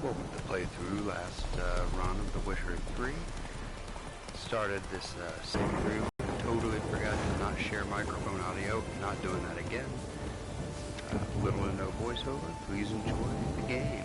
Well, with the playthrough last run of The Witcher 3, started this same through. Totally forgot to not share microphone audio. Not doing that again. Little to no voiceover. Please enjoy the game.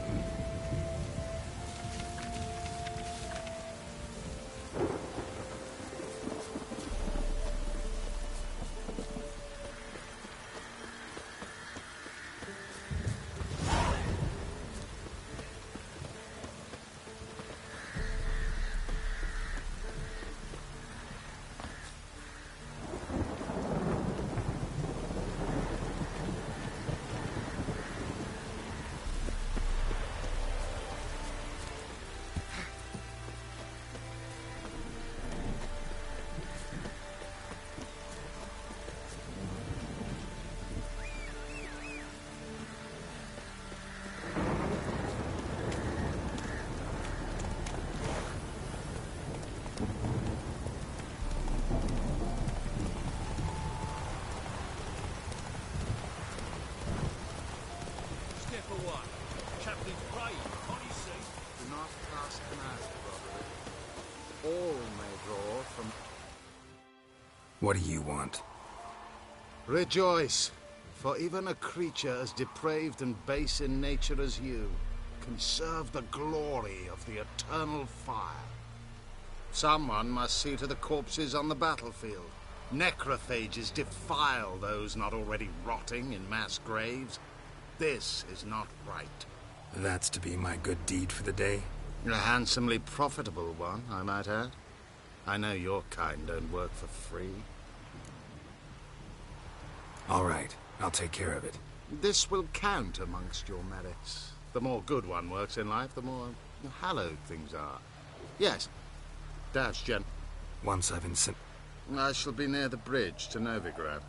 What do you want? Rejoice, for even a creature as depraved and base in nature as you can serve the glory of the eternal fire. Someone must see to the corpses on the battlefield. Necrophages defile those not already rotting in mass graves. This is not right. That's to be my good deed for the day? A handsomely profitable one, I might add. I know your kind don't work for free. All right, I'll take care of it. This will count amongst your merits. The more good one works in life, the more hallowed things are. Yes, dash, Gen. Once I've been I shall be near the bridge to Novigrad.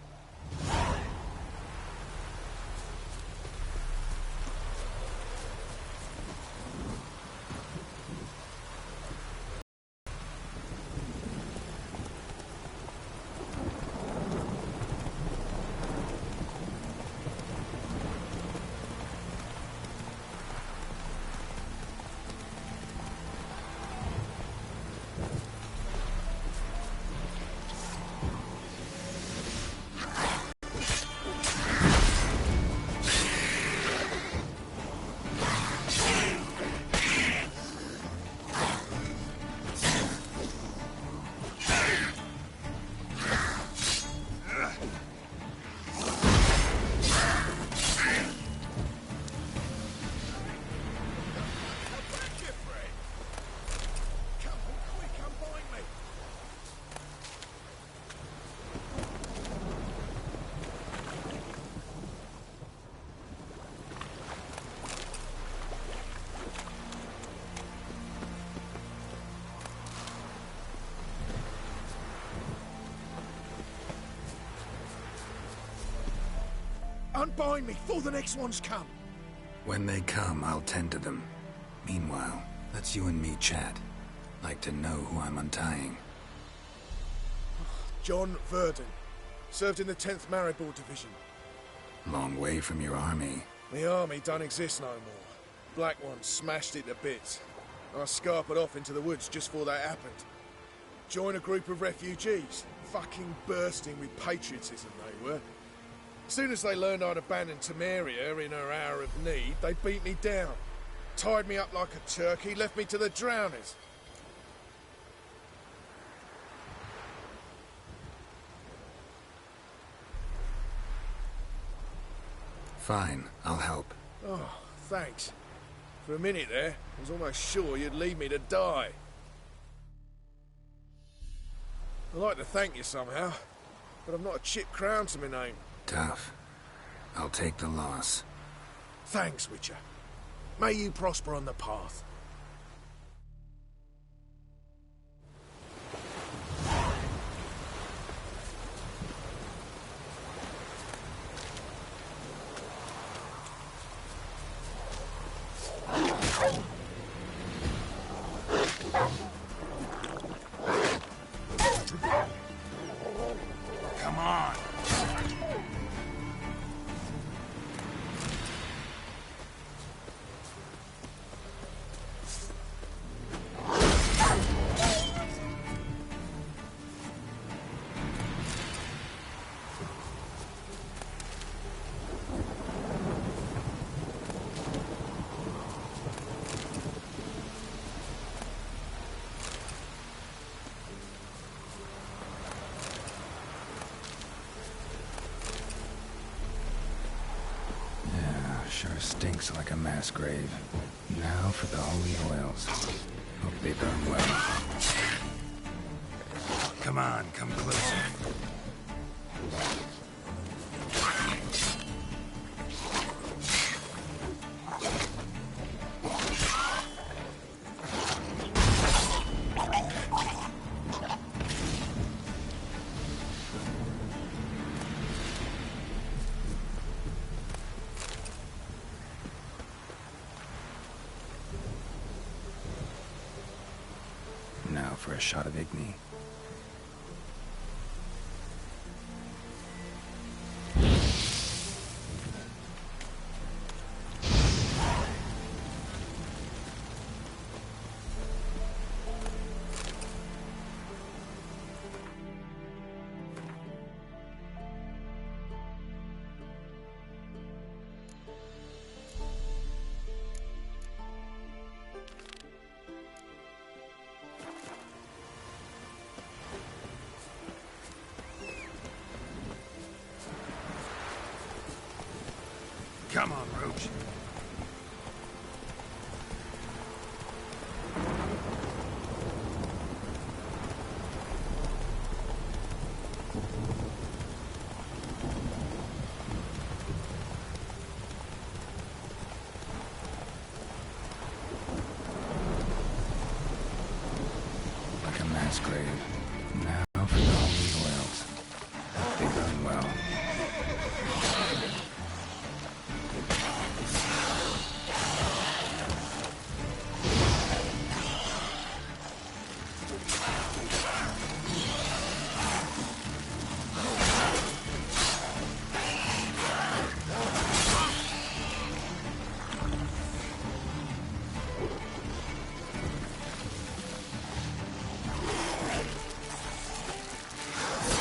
Unbind me before the next ones come. When they come, I'll tend to them. Meanwhile, let's you and me chat. Like to know who I'm untying. John Verdon. Served in the 10th Maribor Division. Long way from your army. The army don't exist no more. Black Ones smashed it to bits. I scarpered off into the woods just before that happened. Joined a group of refugees. Fucking bursting with patriotism they were. As soon as they learned I'd abandoned Temeria in her hour of need, they beat me down. Tied me up like a turkey, left me to the drowners. Fine, I'll help. Oh, thanks. For a minute there, I was almost sure you'd leave me to die. I'd like to thank you somehow, but I've not a chip crown to my name. Tough. I'll take the loss. Thanks, Witcher. May you prosper on the path. Come on. stinks like a mass grave. Now for the holy oils. Hope they burn well. Come on, come closer. Now for a shot of Igni. Come on, Roach. Like a mass grave. Now for the holy oils. Hope they burn well.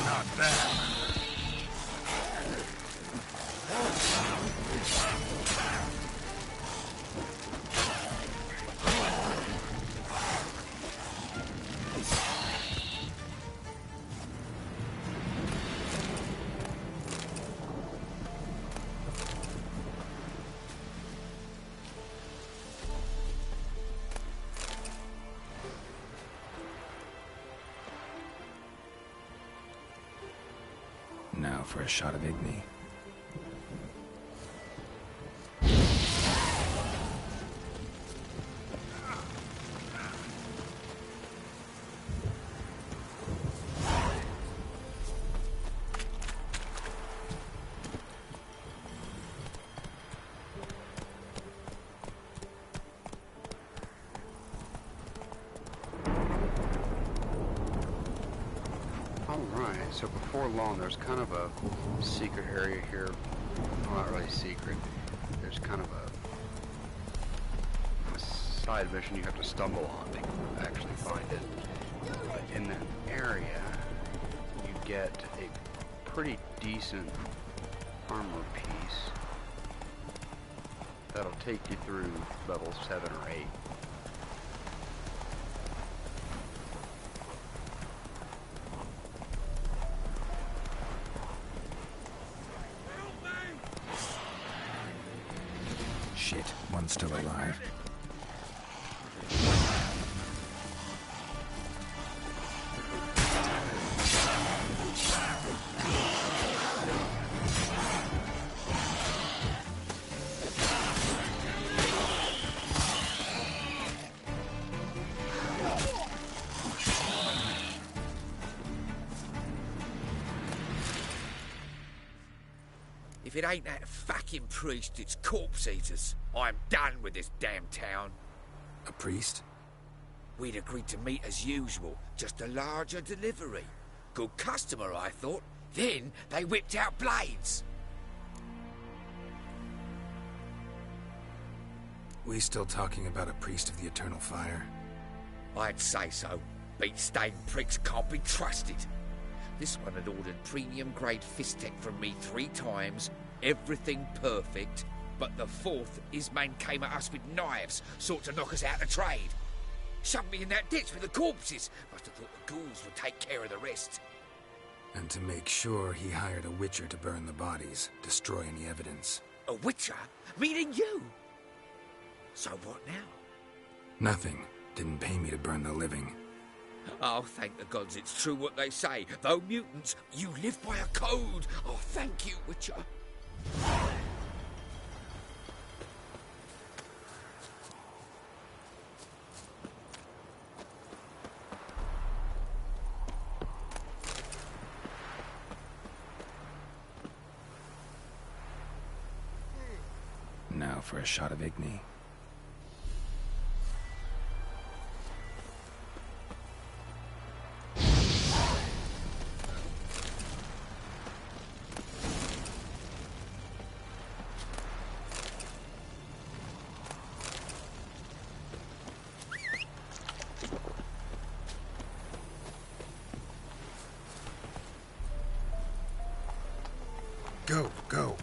Not bad. Now for a shot of Igni. Alright, so before long there's kind of a secret area here. Well, not really secret. There's kind of a side mission you have to stumble on to actually find it. But in that area, you get a pretty decent armor piece that'll take you through level 7 or 8. Shit, one's still alive. If it ain't that fucking priest, it's corpse eaters. I'm done with this damn town. A priest? We'd agreed to meet as usual, just a larger delivery. Good customer, I thought. Then they whipped out blades. We still talking about a priest of the Eternal Fire? I'd say so. Beat-stained pricks can't be trusted. This one had ordered premium-grade fist tech from me 3 times, everything perfect, but the 4th, his man came at us with knives, sought to knock us out of trade. Shoved me in that ditch with the corpses. Must have thought the ghouls would take care of the rest. And to make sure, he hired a witcher to burn the bodies, destroy any evidence. A witcher? Meaning you? So what now? Nothing. Didn't pay me to burn the living. Oh, thank the gods it's true what they say. Though mutants, you live by a code. Oh, thank you, Witcher. Now for a shot of Igni. Go, go.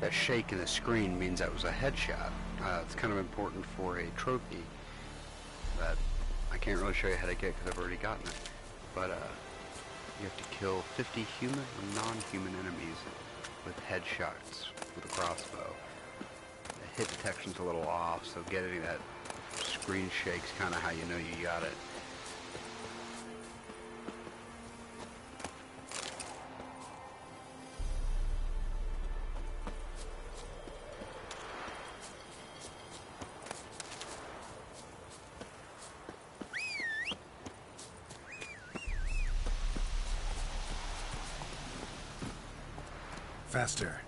That shake in the screen means that was a headshot. It's kind of important for a trophy that I can't really show you how to get because I've already gotten it. But you have to kill 50 human and non-human enemies with headshots with a crossbow. The hit detection's a little off, so getting that screen shake's kind of how you know you got it. Faster.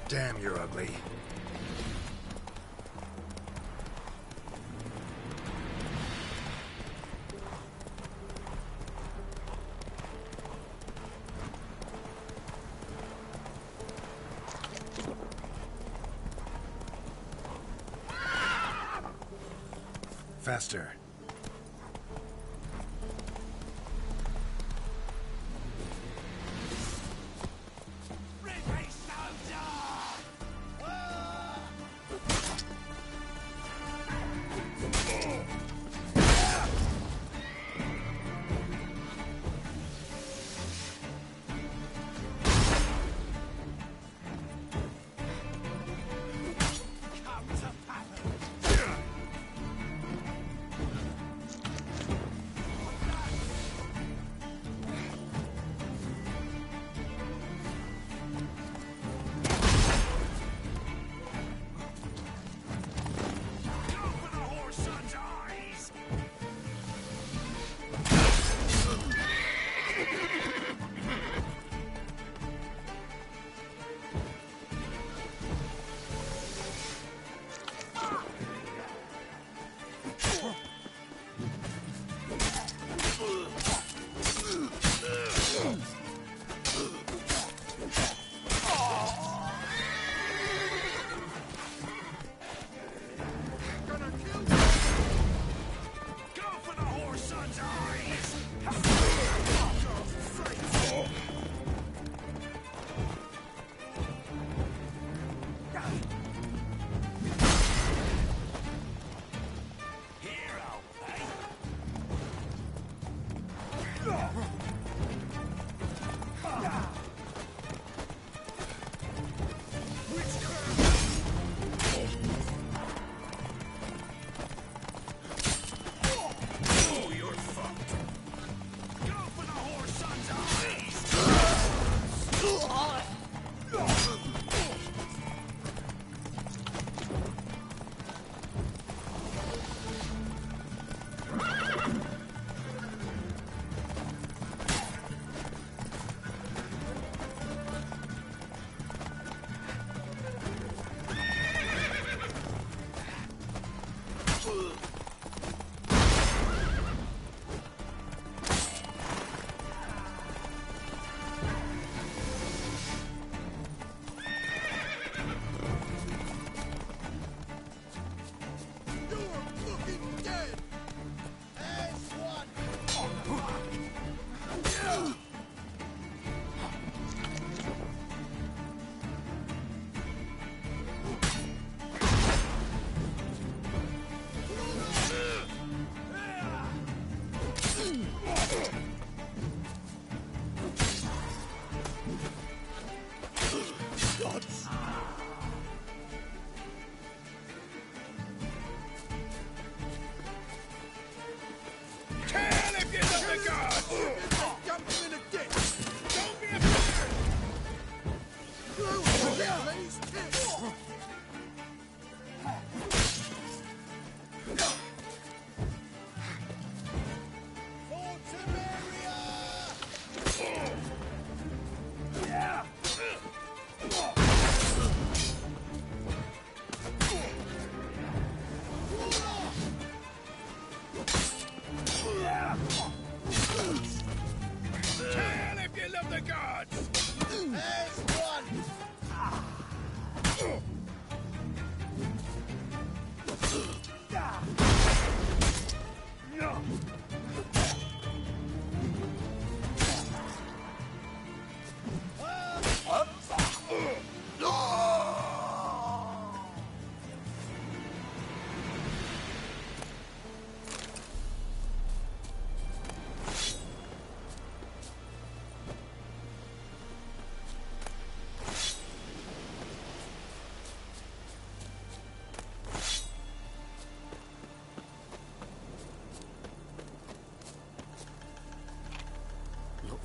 Damn, you're ugly. Faster.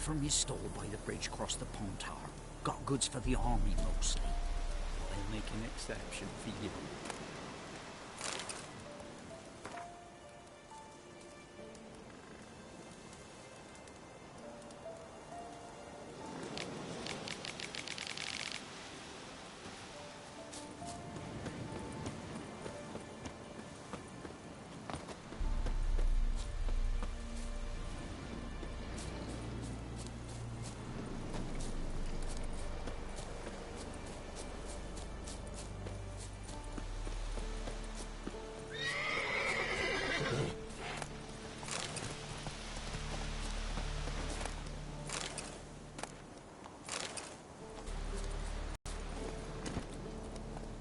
from his stall by the bridge across the Pontar. Got goods for the army mostly. I'll make an exception for you.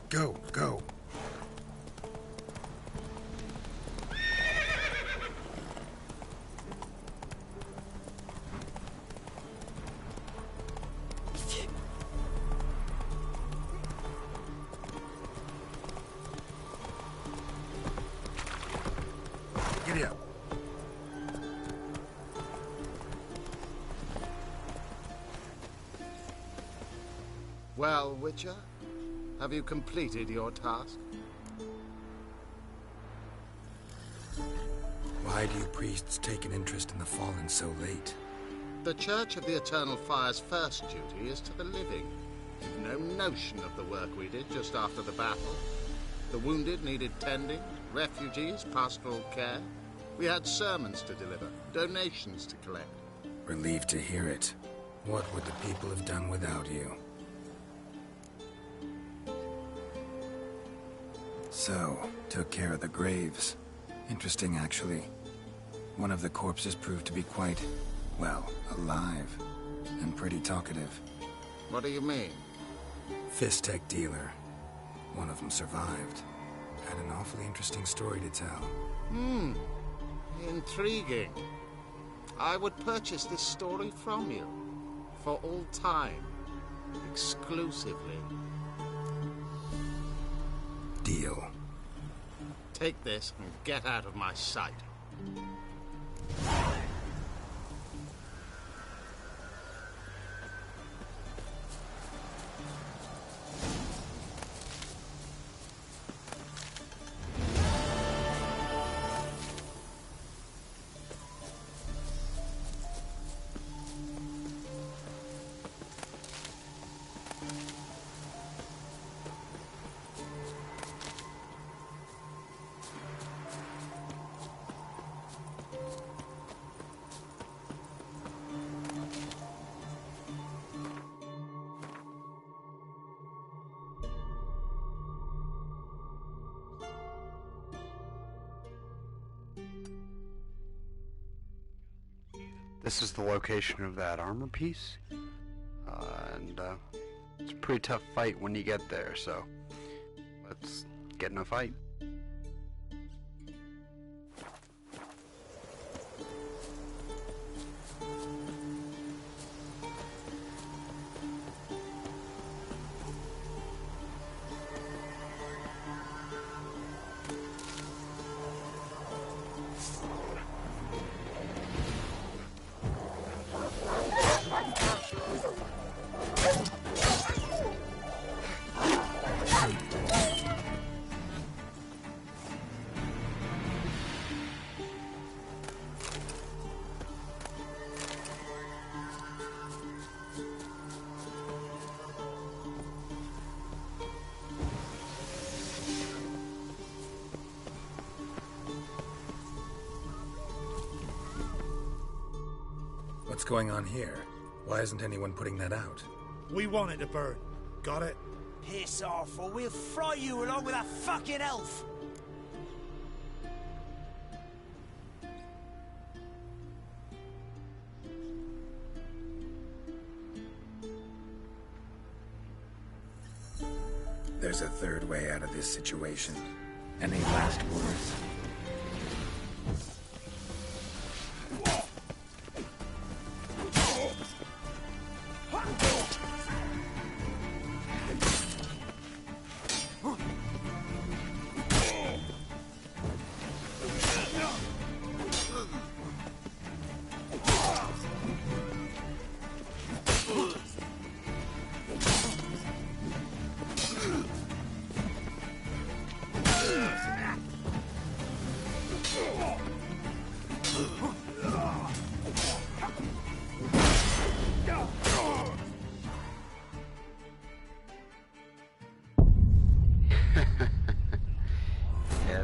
Go, go. Giddy up. Well, Witcher, have you completed your task? Why do you priests take an interest in the fallen so late? The Church of the Eternal Fire's first duty is to the living. You've no notion of the work we did just after the battle. The wounded needed tending, refugees, pastoral care. We had sermons to deliver, donations to collect. Relieved to hear it. What would the people have done without you? So, took care of the graves. Interesting, actually. One of the corpses proved to be quite, well, alive. And pretty talkative. What do you mean? Fist tech dealer. One of them survived. Had an awfully interesting story to tell. Intriguing. I would purchase this story from you. For all time. Exclusively. Deal. Take this and get out of my sight. This is the location of that armor piece, and it's a pretty tough fight when you get there, so let's get in a fight. What's going on here? Why isn't anyone putting that out? We want it to burn. Got it? Piss off, or we'll fry you along with that fucking elf! There's a third way out of this situation. Any last words?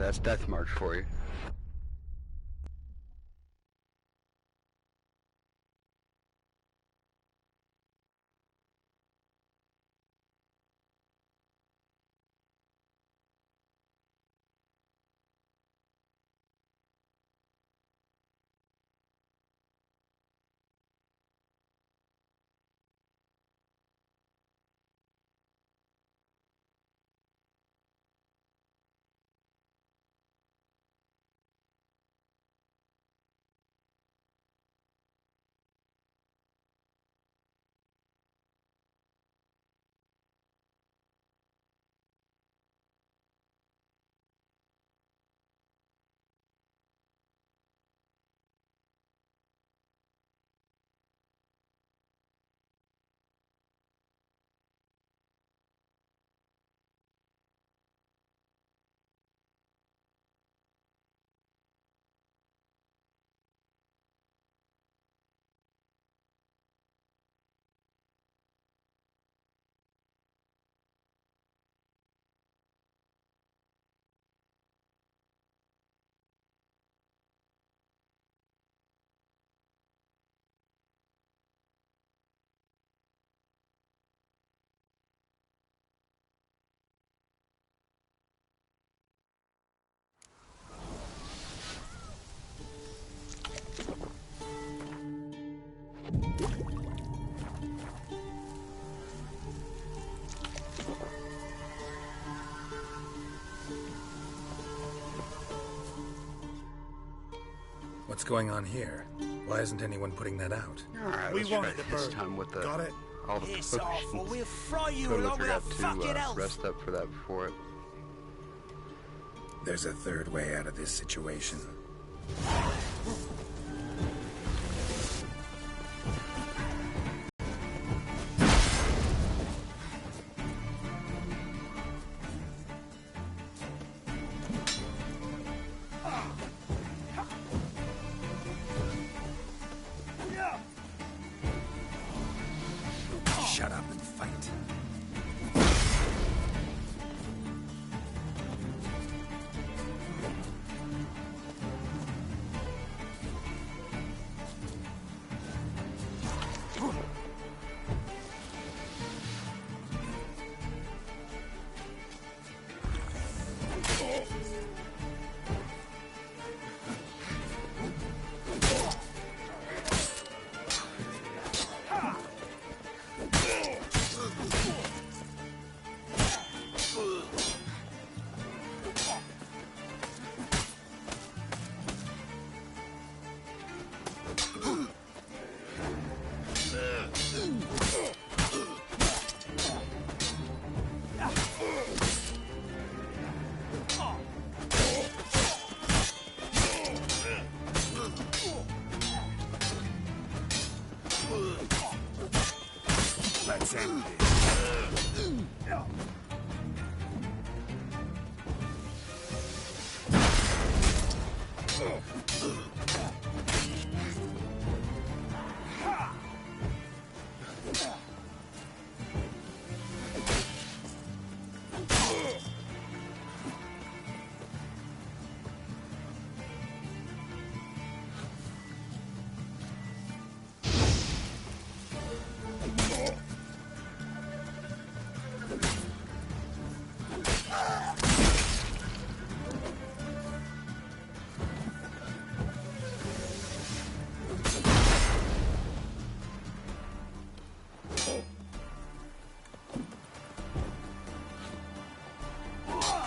that's Death March for you. What's going on here? Why isn't anyone putting that out? Alright, We let's wanted try to this burn. time with the, Got it? all the Piss off, or potions. we'll fry you Totally along with a forgot fucking to elf. rest up for that before it. There's a third way out of this situation. Shut up and fight. Let's end this.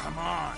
Come on.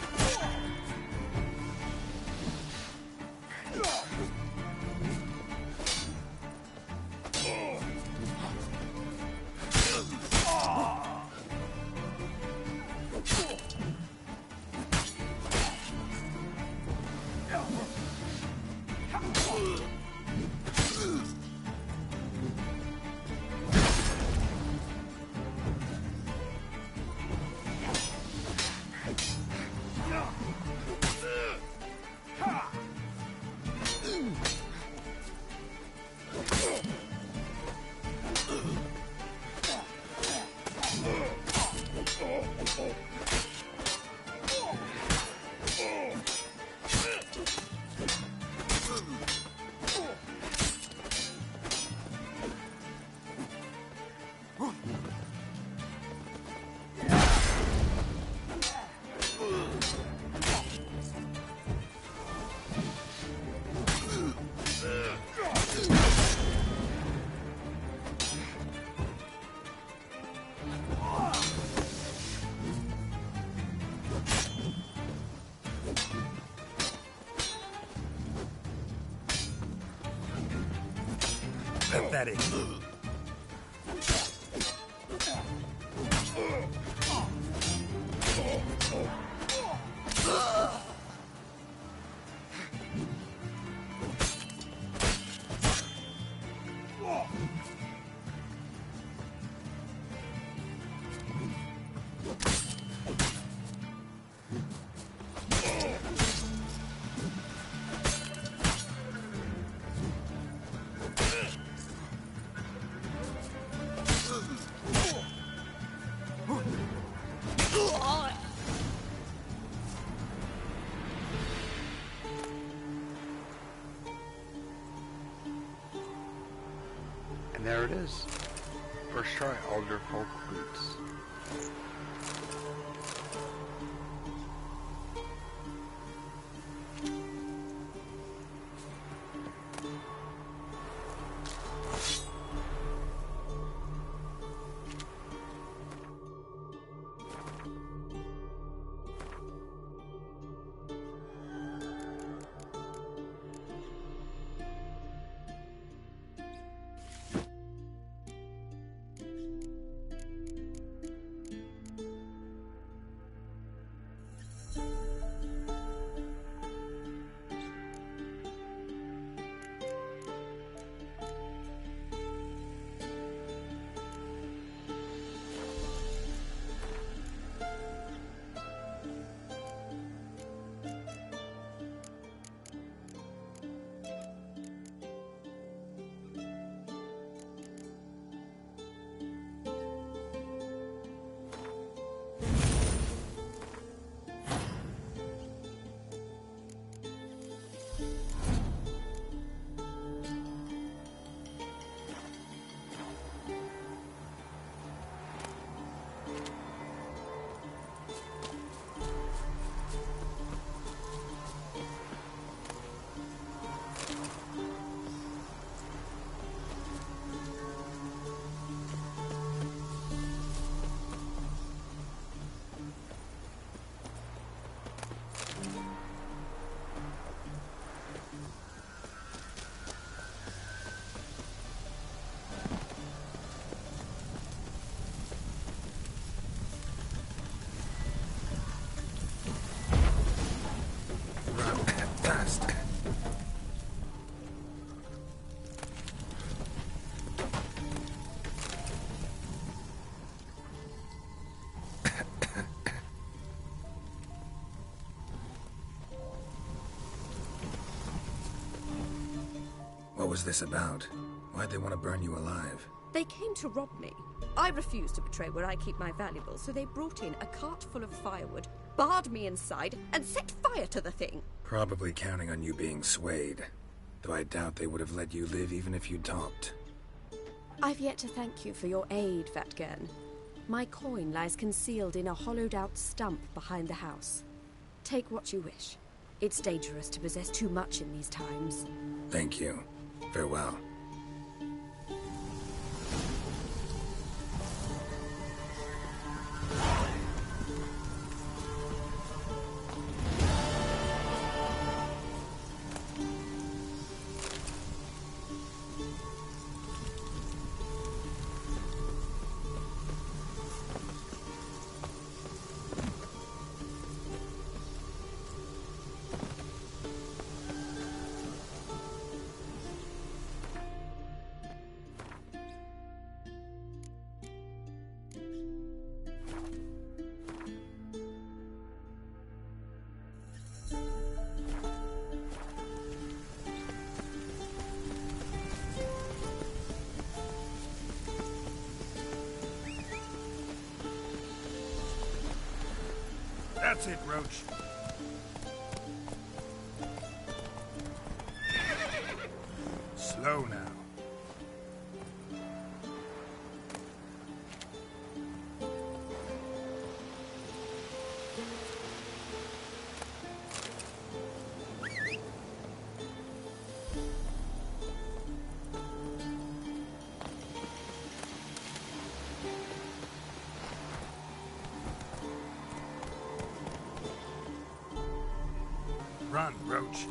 Pathetic. And there it is. First try, Alder Folk boots. What was this about? Why'd they want to burn you alive? They came to rob me. I refused to betray where I keep my valuables, so they brought in a cart full of firewood, barred me inside, and set fire to the thing. Probably counting on you being swayed. Though I doubt they would have let you live even if you talked. I've yet to thank you for your aid, Vatgern. My coin lies concealed in a hollowed-out stump behind the house. Take what you wish. It's dangerous to possess too much in these times. Thank you. Farewell. That's it, Roach. Slow now. Run, Roach.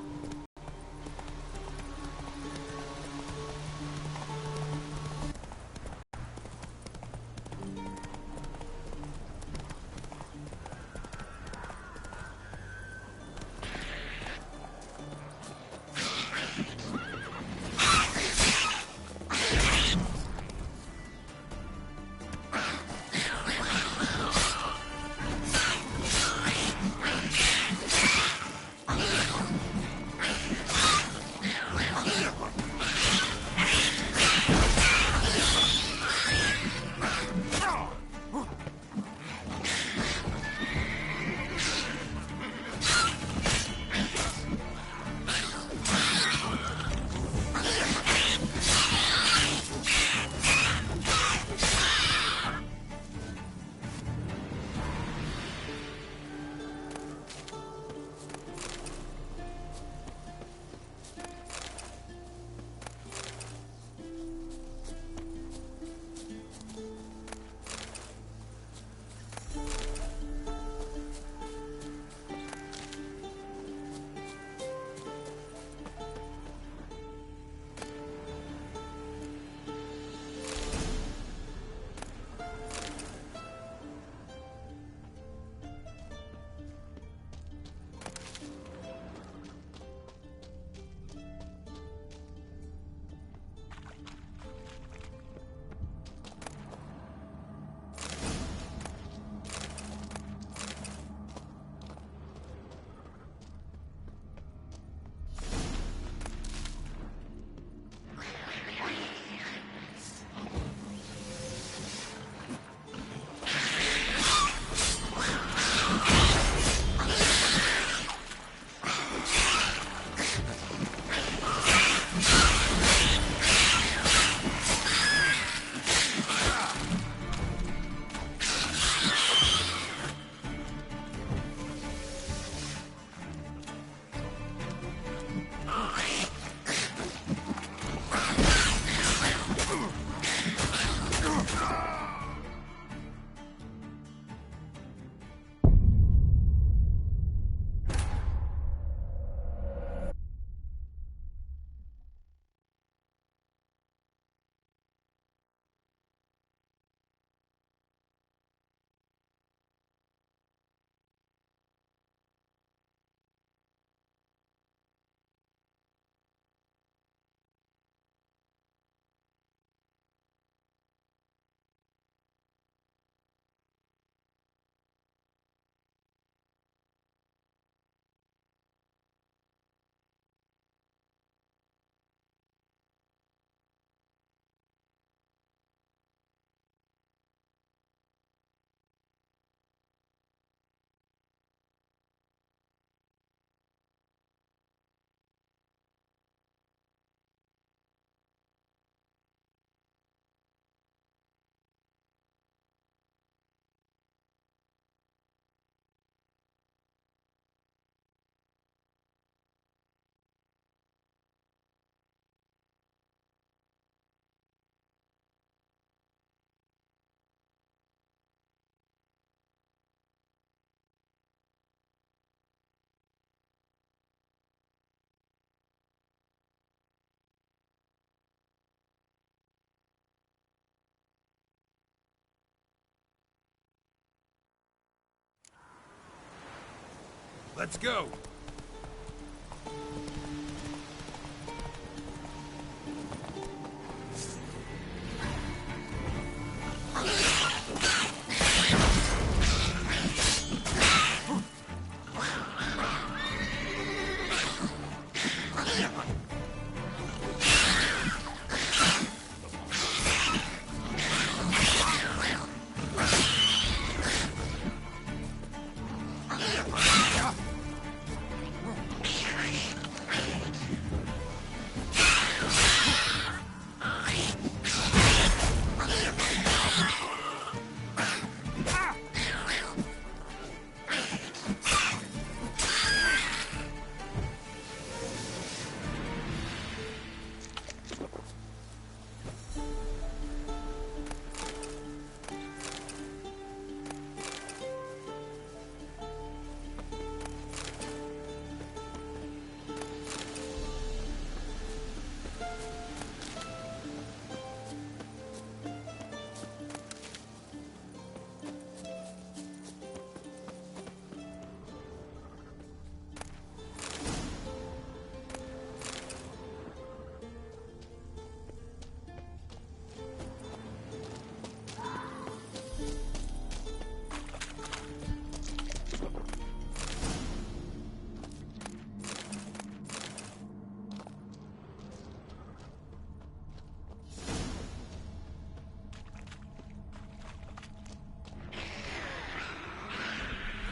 Let's go.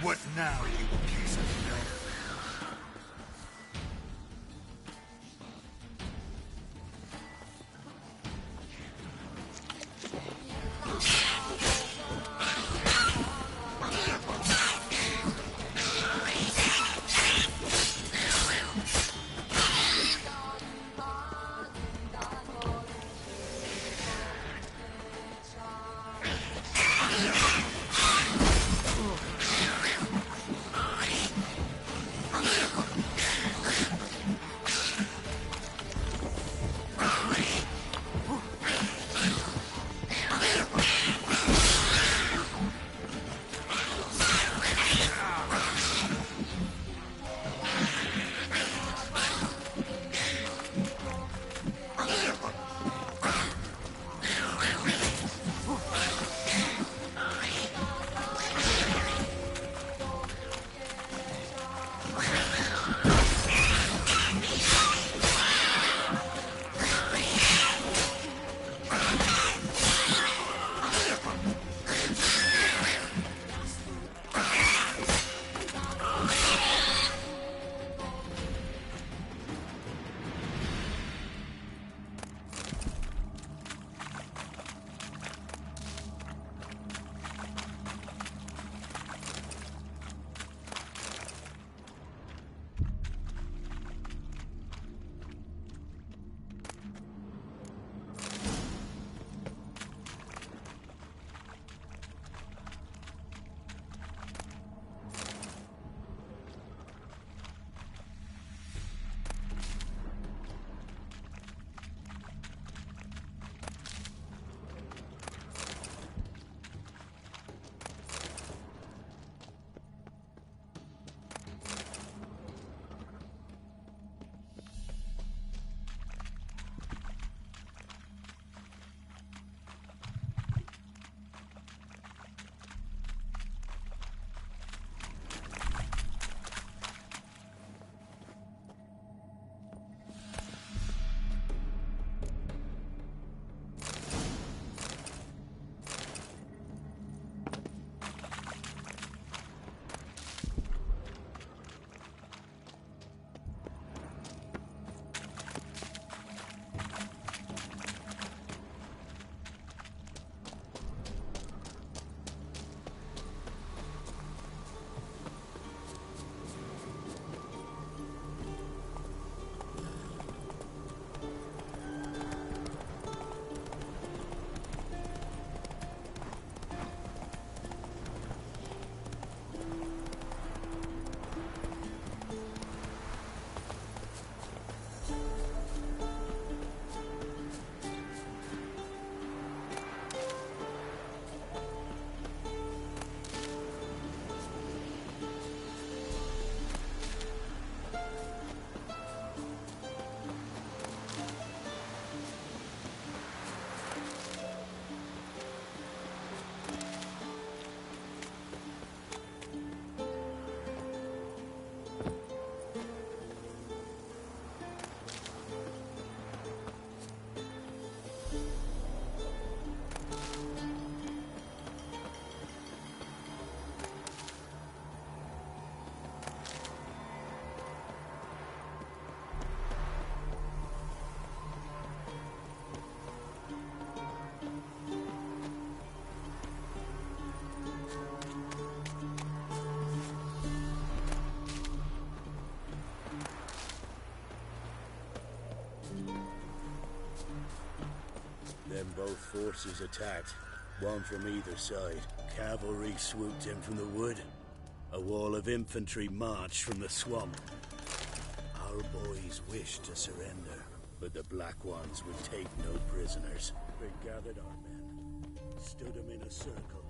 What now, you piece of filth? Both forces attacked, one from either side. Cavalry swooped in from the wood. A wall of infantry marched from the swamp. Our boys wished to surrender, but the Black Ones would take no prisoners. They gathered our men, stood them in a circle.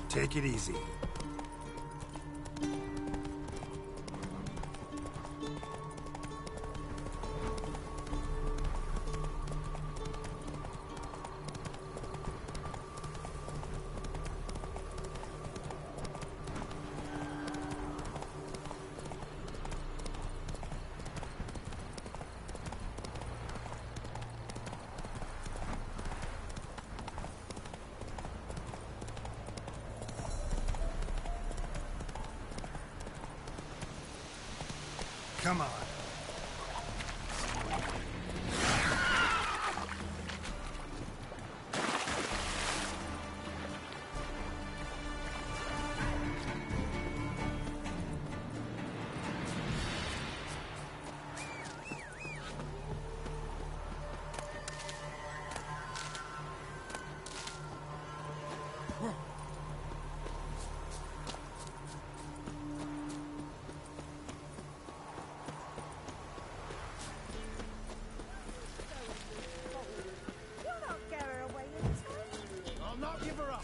Take it easy. Come on.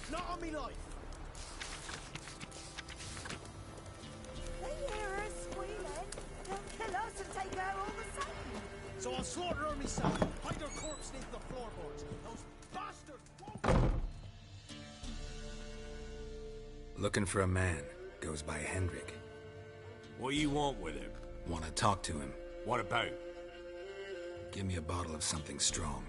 Not on me life! They hear her squealing. They'll kill us and take her all the same. So I'll slaughter her myself. Hide her corpse beneath the floorboards. Those bastards won't... Looking for a man. Goes by Hendrik. What do you want with him? Want to talk to him. What about? Give me a bottle of something strong.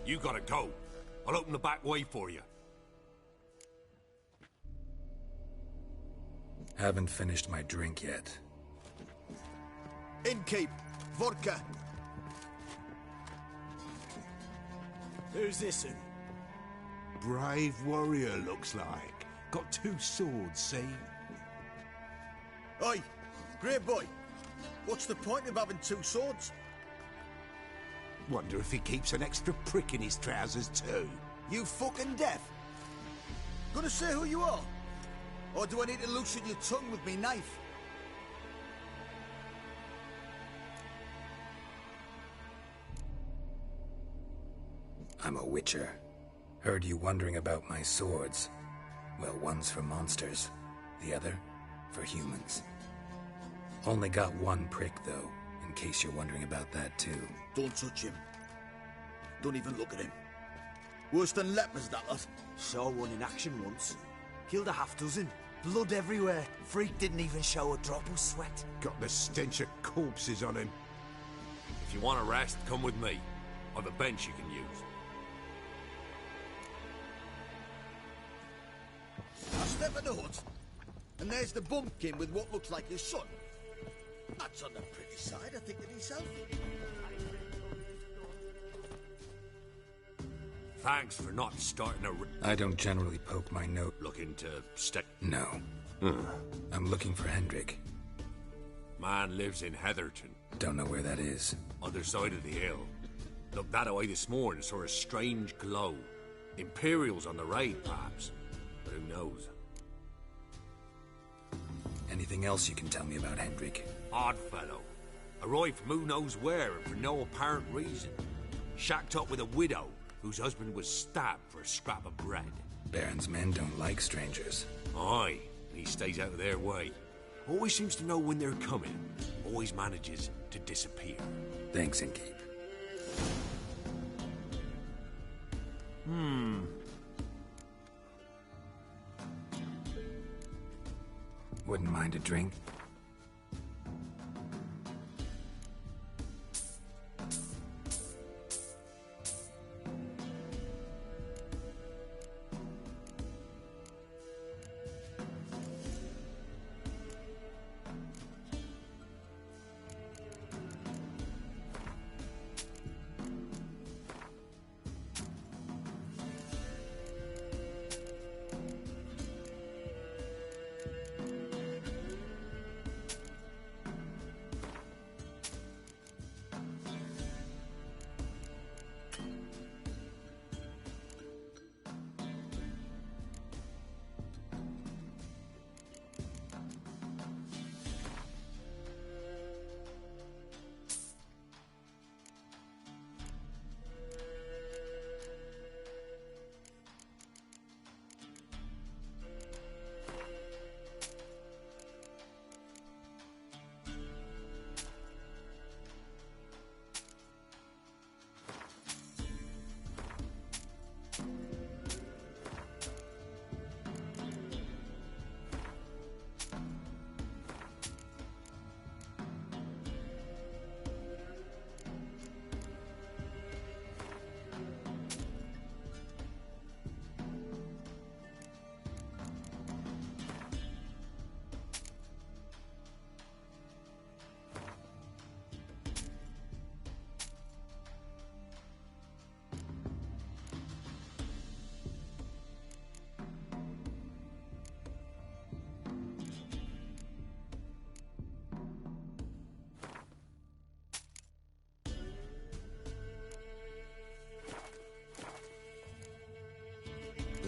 You gotta go. I'll open the back way for you. Haven't finished my drink yet. Innkeep, vodka. Who's this in? Brave warrior, looks like. Got 2 swords, see? Oi, grey boy. What's the point of having 2 swords? Wonder if he keeps an extra prick in his trousers too. You fucking deaf? Gonna say who you are? Or do I need to loosen your tongue with me knife? I'm a witcher. Heard you wondering about my swords. Well, one's for monsters, the other for humans. Only got 1 prick, though, in case you're wondering about that, too. Don't touch him. Don't even look at him. Worse than lepers, that lot. Saw one in action once. Killed a half-dozen. Blood everywhere. Freak didn't even show a drop of sweat. Got the stench of corpses on him. If you want to rest, come with me. I've a bench you can use. Now step in the hut. And there's the bumpkin with what looks like his son. That's on the pretty side, I think to myself. Thanks for not starting a... I don't generally poke my nose. Looking to stick... No. I'm looking for Hendrik. Man lives in Heatherton. Don't know where that is. Other side of the hill. Looked that away this morning, saw a strange glow. Imperials on the raid, perhaps. But who knows? Anything else you can tell me about Hendrik? Odd fellow. Arrived from who knows where and for no apparent reason. Shacked up with a widow whose husband was stabbed for a scrap of bread. Baron's men don't like strangers. Aye, he stays out of their way. Always seems to know when they're coming. Always manages to disappear. Thanks, Innkeep. Wouldn't mind a drink?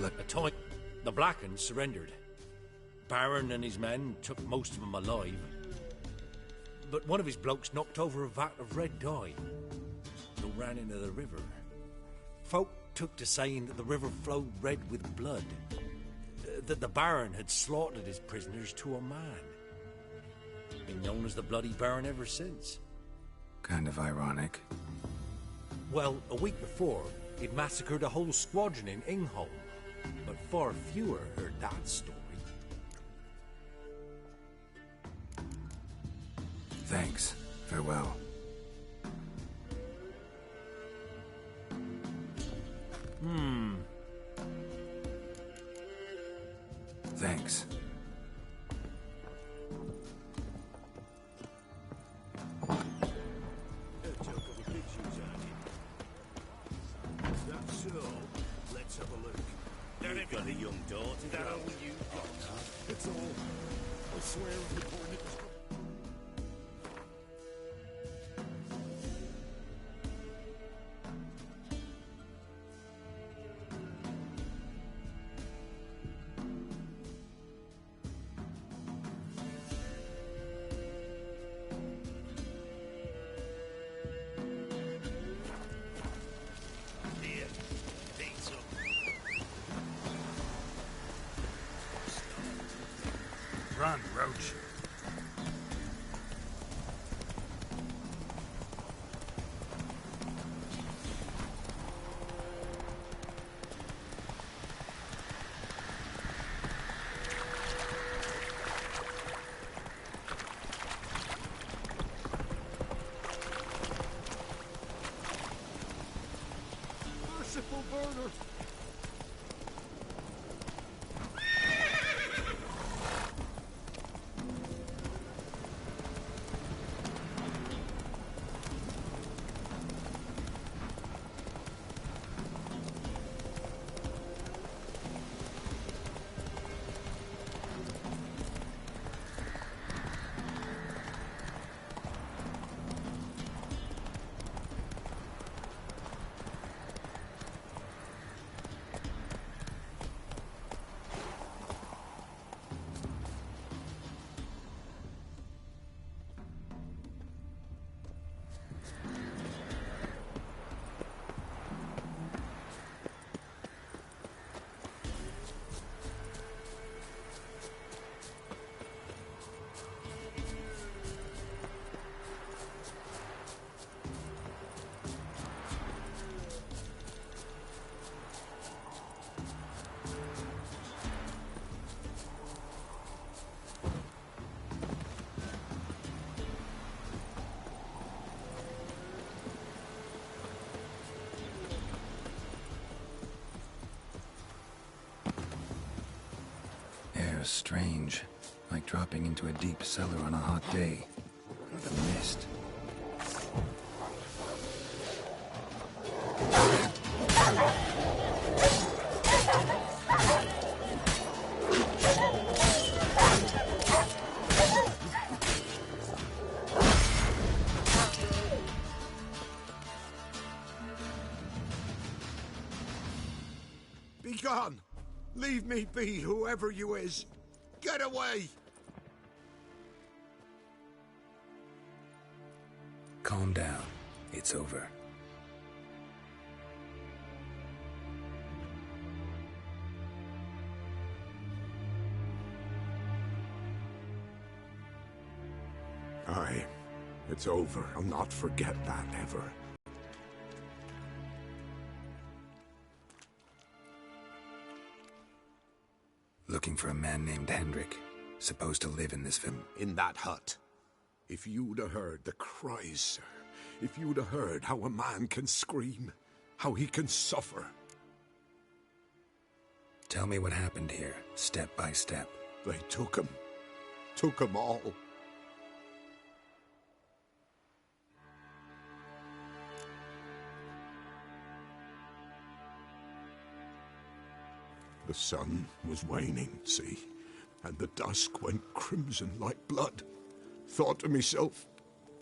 At the time, the Blackens surrendered. Baron and his men took most of them alive. But one of his blokes knocked over a vat of red dye and ran into the river. Folk took to saying that the river flowed red with blood. That the Baron had slaughtered his prisoners to a man. Been known as the Bloody Baron ever since. Kind of ironic. Well, a week before, he'd massacred a whole squadron in Ingholm. But far fewer heard that story. Thanks. Farewell. Thanks. That's so. Let's have a look. You've got a young daughter. That all you got? It's all. I swear I'm recording it. Run, Roach. Merciful burner! are strange, like dropping into a deep cellar on a hot day. The mist. Be gone! Leave me be, whoever you is! Get away! Calm down. It's over. Aye, it's over. I'll not forget that ever. Looking for a man named Hendrik, supposed to live in this village. In that hut. If you'd have heard the cries, sir. If you'd have heard how a man can scream, how he can suffer. Tell me what happened here, step by step. They took him. Took him all. The sun was waning, see, and the dusk went crimson like blood. Thought to myself,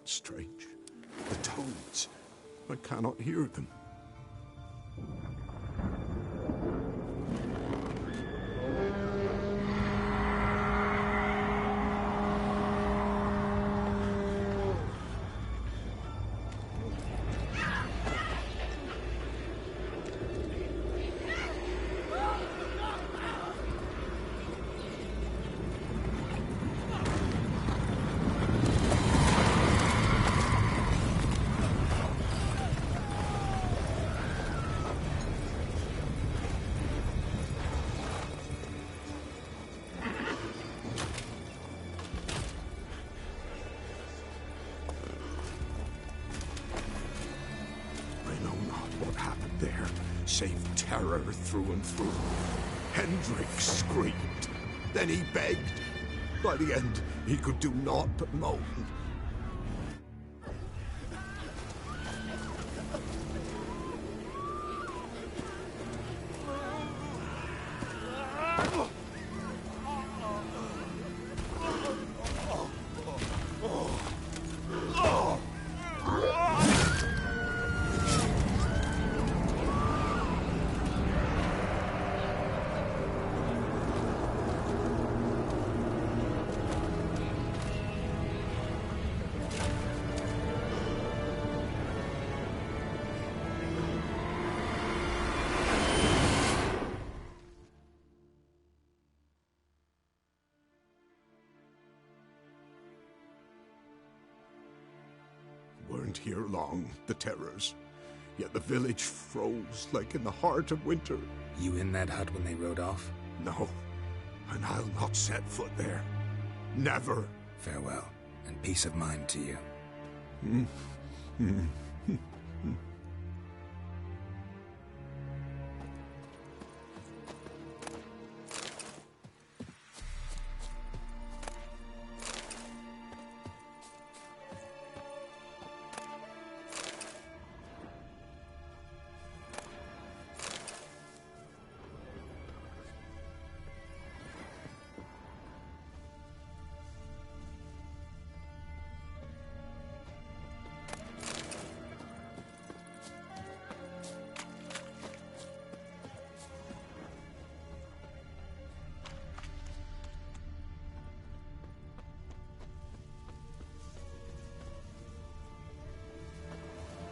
strange, the toads, I cannot hear them. Save terror through and through. Hendrik screamed. Then he begged. By the end, he could do naught but moan. Weren't here long, the terrors. Yet the village froze like in the heart of winter. You in that hut when they rode off? No, and I'll not set foot there. Never. Farewell, and peace of mind to you.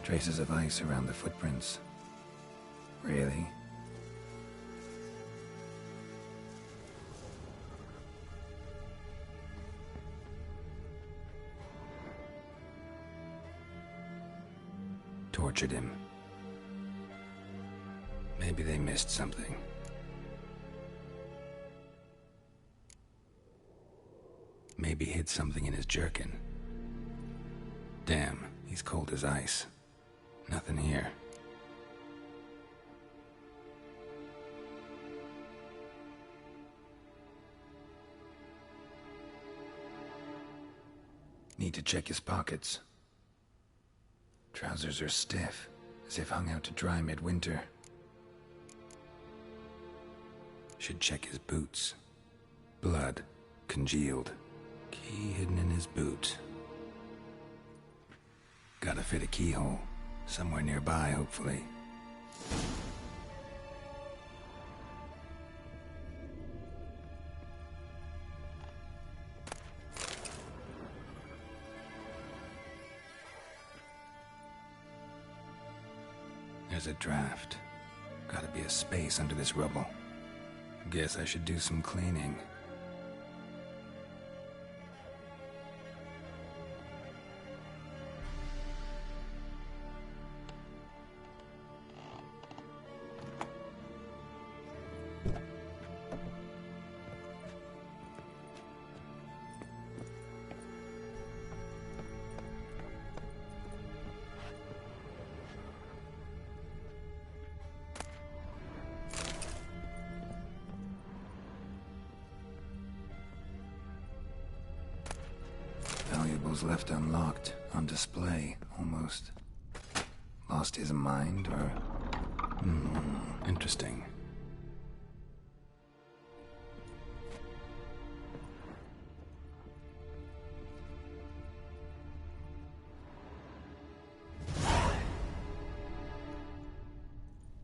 Traces of ice around the footprints. Really? Tortured him. Maybe they missed something. Maybe hid something in his jerkin. Damn, he's cold as ice. Nothing here. Need to check his pockets. Trousers are stiff, as if hung out to dry midwinter. Should check his boots. Blood, congealed. Key hidden in his boot. Gotta fit a keyhole. Somewhere nearby, hopefully. There's a draft. Gotta be a space under this rubble. Guess I should do some cleaning. Valuables left unlocked, on display, almost. Lost his mind, or... interesting.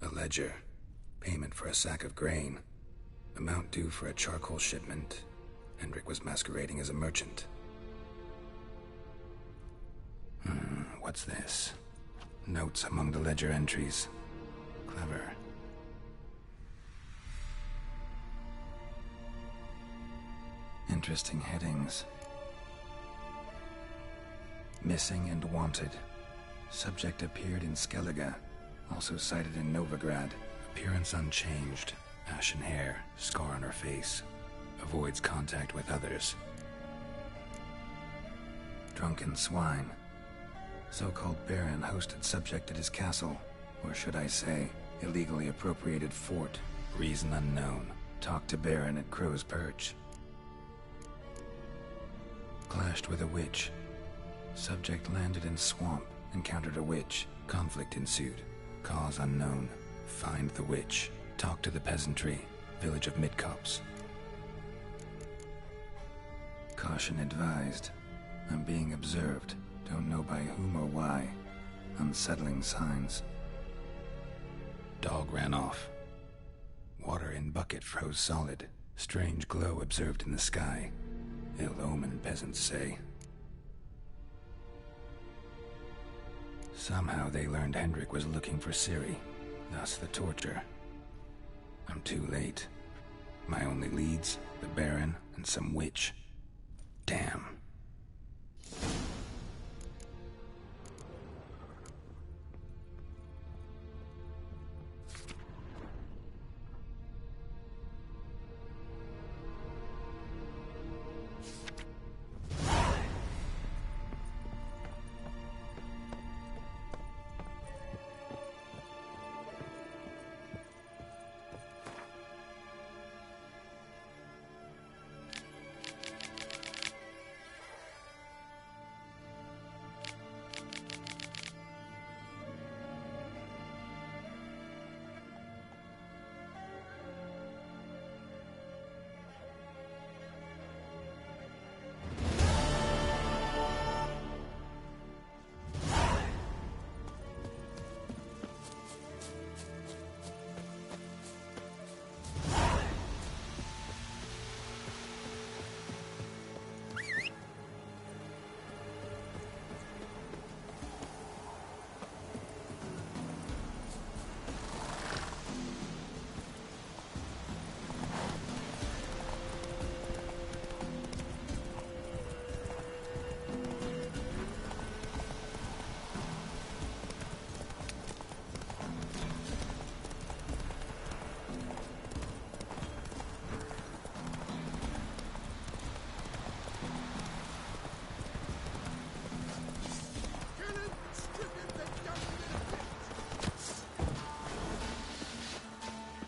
A ledger. Payment for a sack of grain. Amount due for a charcoal shipment. Hendrik was masquerading as a merchant. What's this? Notes among the ledger entries. Clever. Interesting headings. Missing and wanted. Subject appeared in Skellige. Also cited in Novigrad. Appearance unchanged. Ashen hair. Scar on her face. Avoids contact with others. Drunken swine. So-called Baron hosted subject at his castle, or should I say, illegally appropriated fort. Reason unknown. Talked to Baron at Crow's Perch. Clashed with a witch. Subject landed in swamp, encountered a witch. Conflict ensued. Cause unknown. Find the witch. Talk to the peasantry. Village of Midcopse. Caution advised. I'm being observed. Don't know by whom or why. Unsettling signs. Dog ran off. Water in bucket froze solid. Strange glow observed in the sky. Ill omen, peasants say. Somehow they learned Hendrik was looking for Ciri. Thus the torture. I'm too late. My only leads, the Baron and some witch. Damn.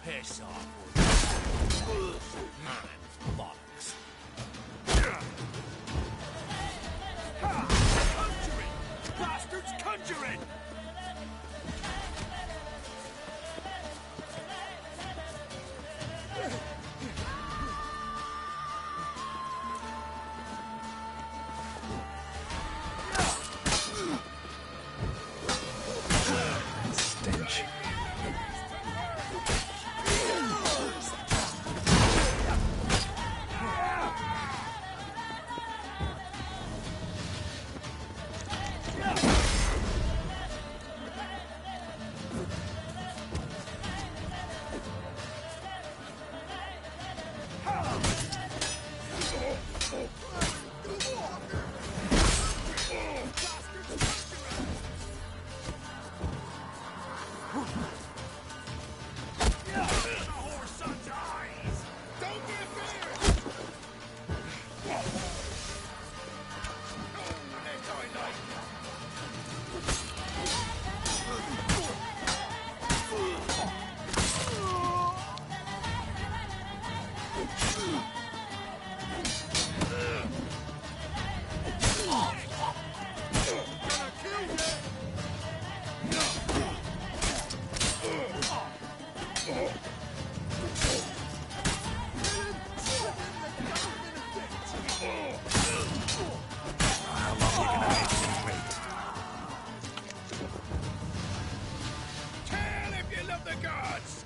Piss off. Man, bollocks. How long are you gonna make me wait? Tell if you love the gods!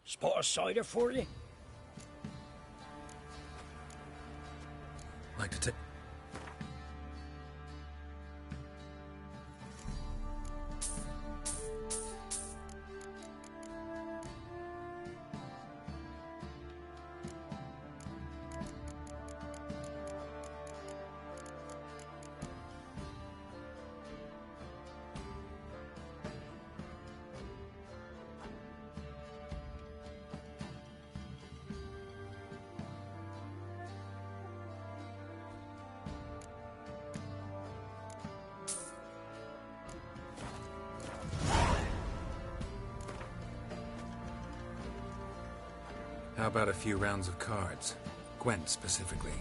Spot a cider for you? Like to take... How about a few rounds of cards? Gwent specifically.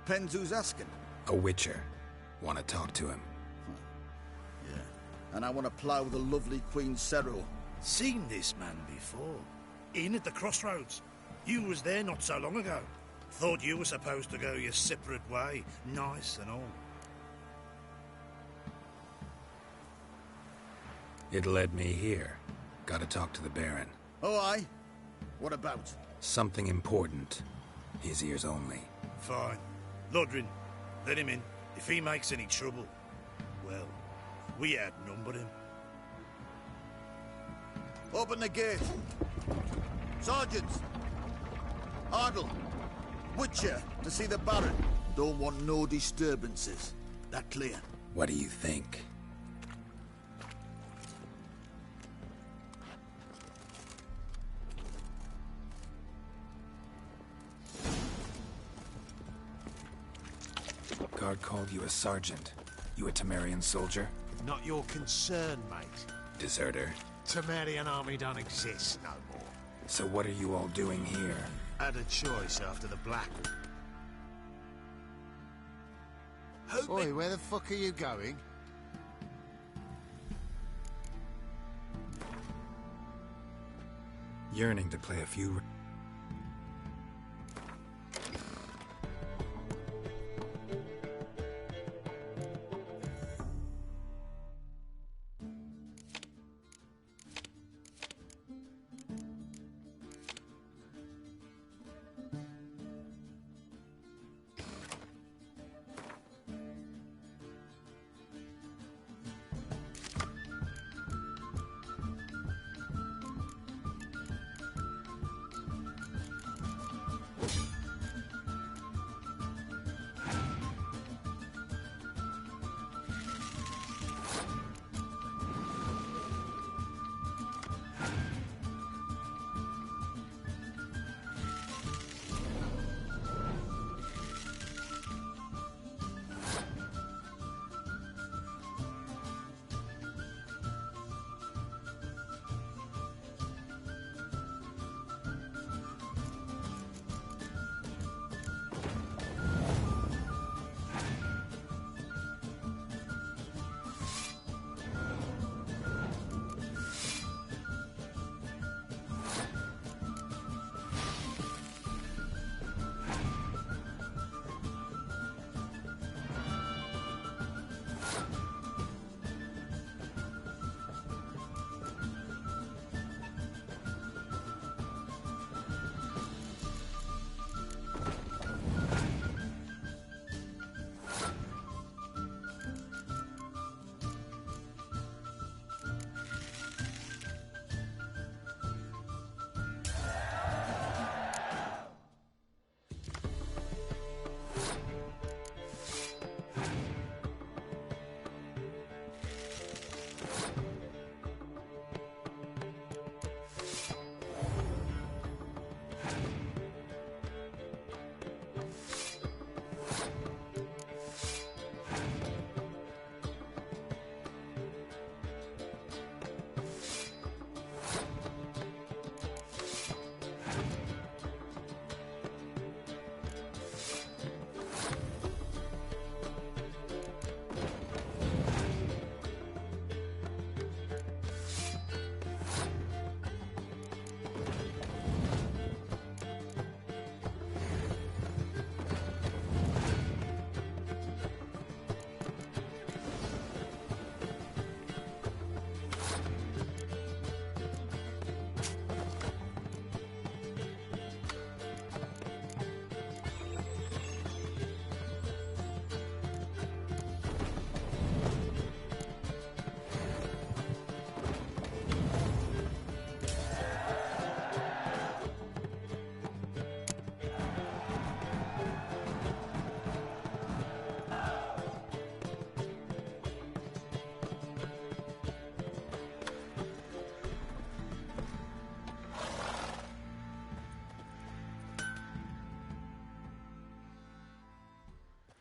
Depends who's asking. A witcher. Want to talk to him? Yeah. And I want to plough the lovely Queen Cerro. Seen this man before. In at the crossroads. You was there not so long ago. Thought you were supposed to go your separate way. Nice and all. It led me here. Gotta talk to the Baron. Oh, aye? What about? Something important. His ears only. Fine. Lodrin, let him in. If he makes any trouble, well, we outnumber him. Open the gate. Sergeants! Ardle! Witcher, to see the Baron. Don't want no disturbances. That clear? What do you think? Guard called you a sergeant. You a Temerian soldier? Not your concern, mate. Deserter? Temerian army don't exist no more. So what are you all doing here? Had a choice after the Black One. Oi, where the fuck are you going? Yearning to play a few...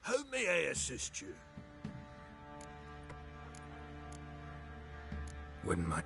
How may I assist you? Wouldn't mind.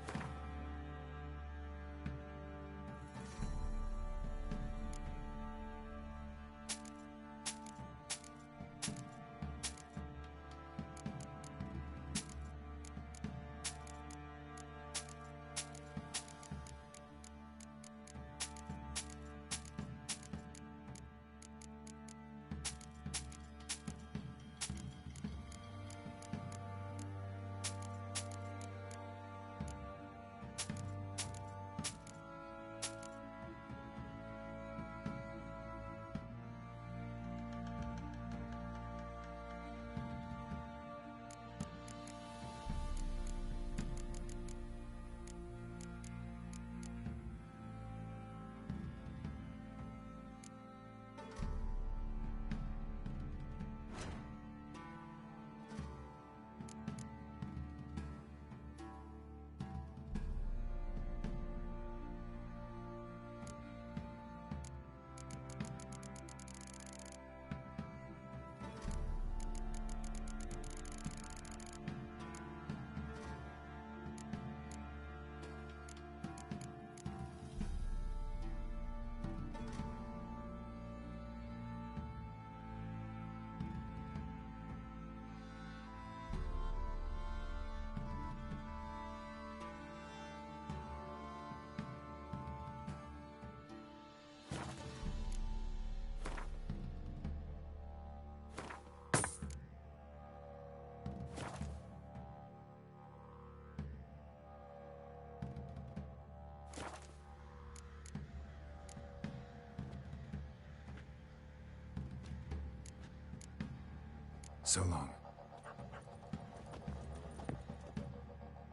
So long.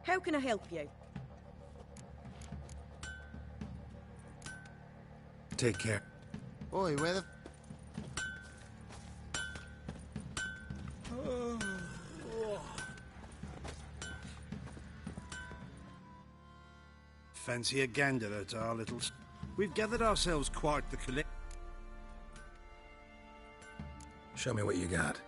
How can I help you? Take care. Oi, where the... Fancy a gander at our little... We've gathered ourselves quite the collect... Show me what you got.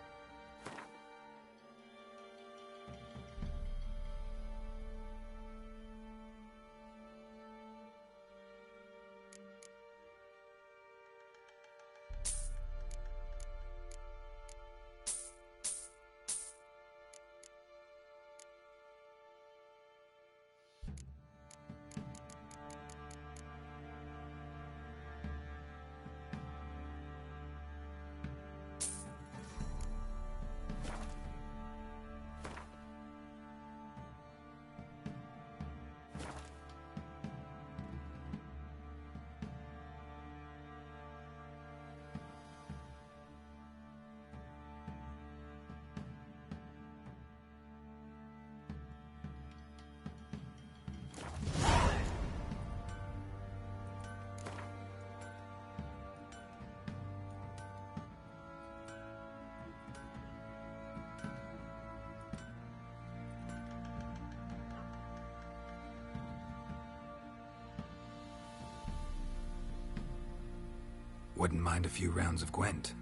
Wouldn't mind a few rounds of Gwent.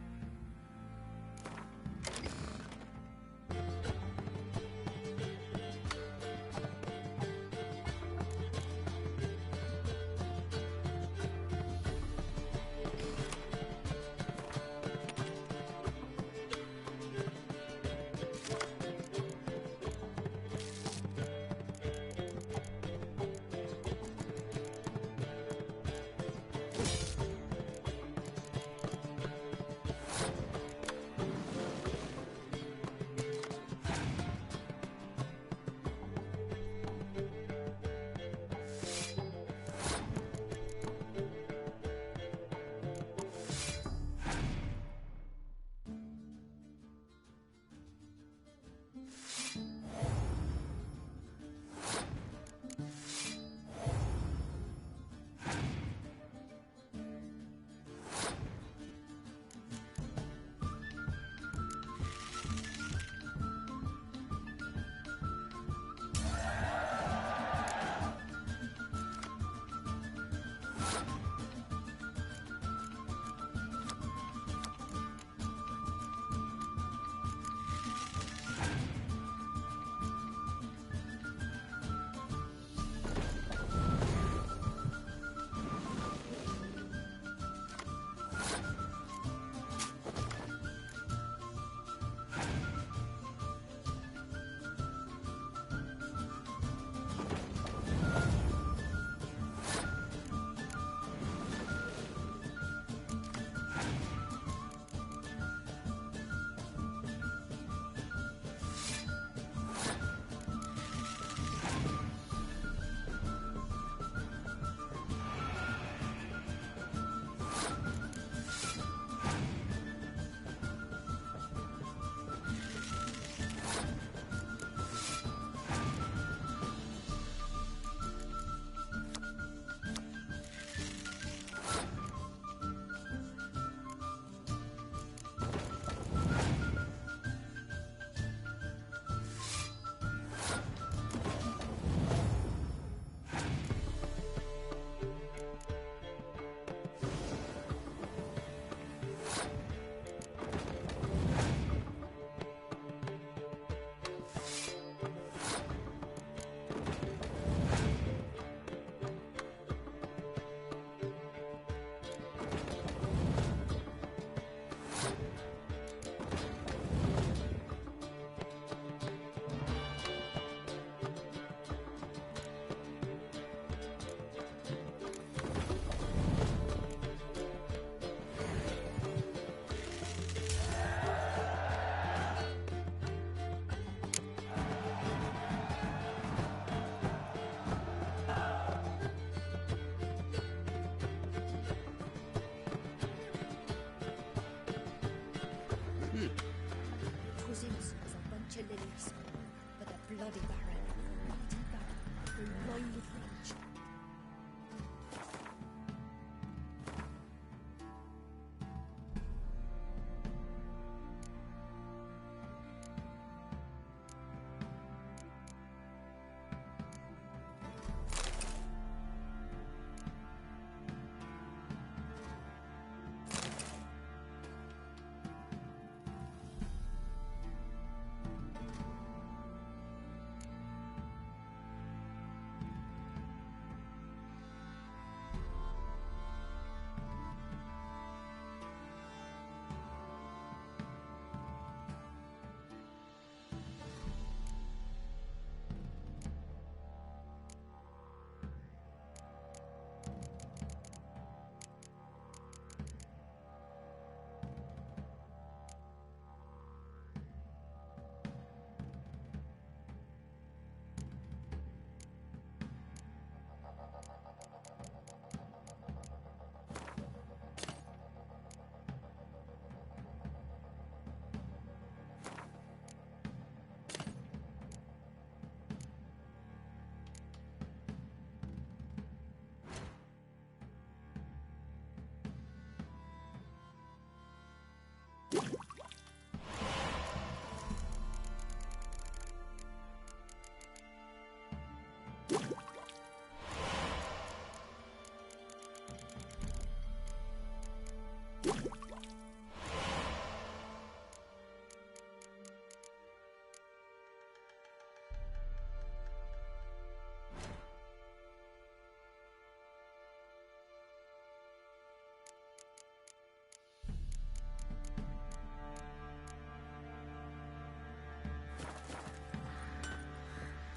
bloody Baron. Mighty God, grew blind with rage.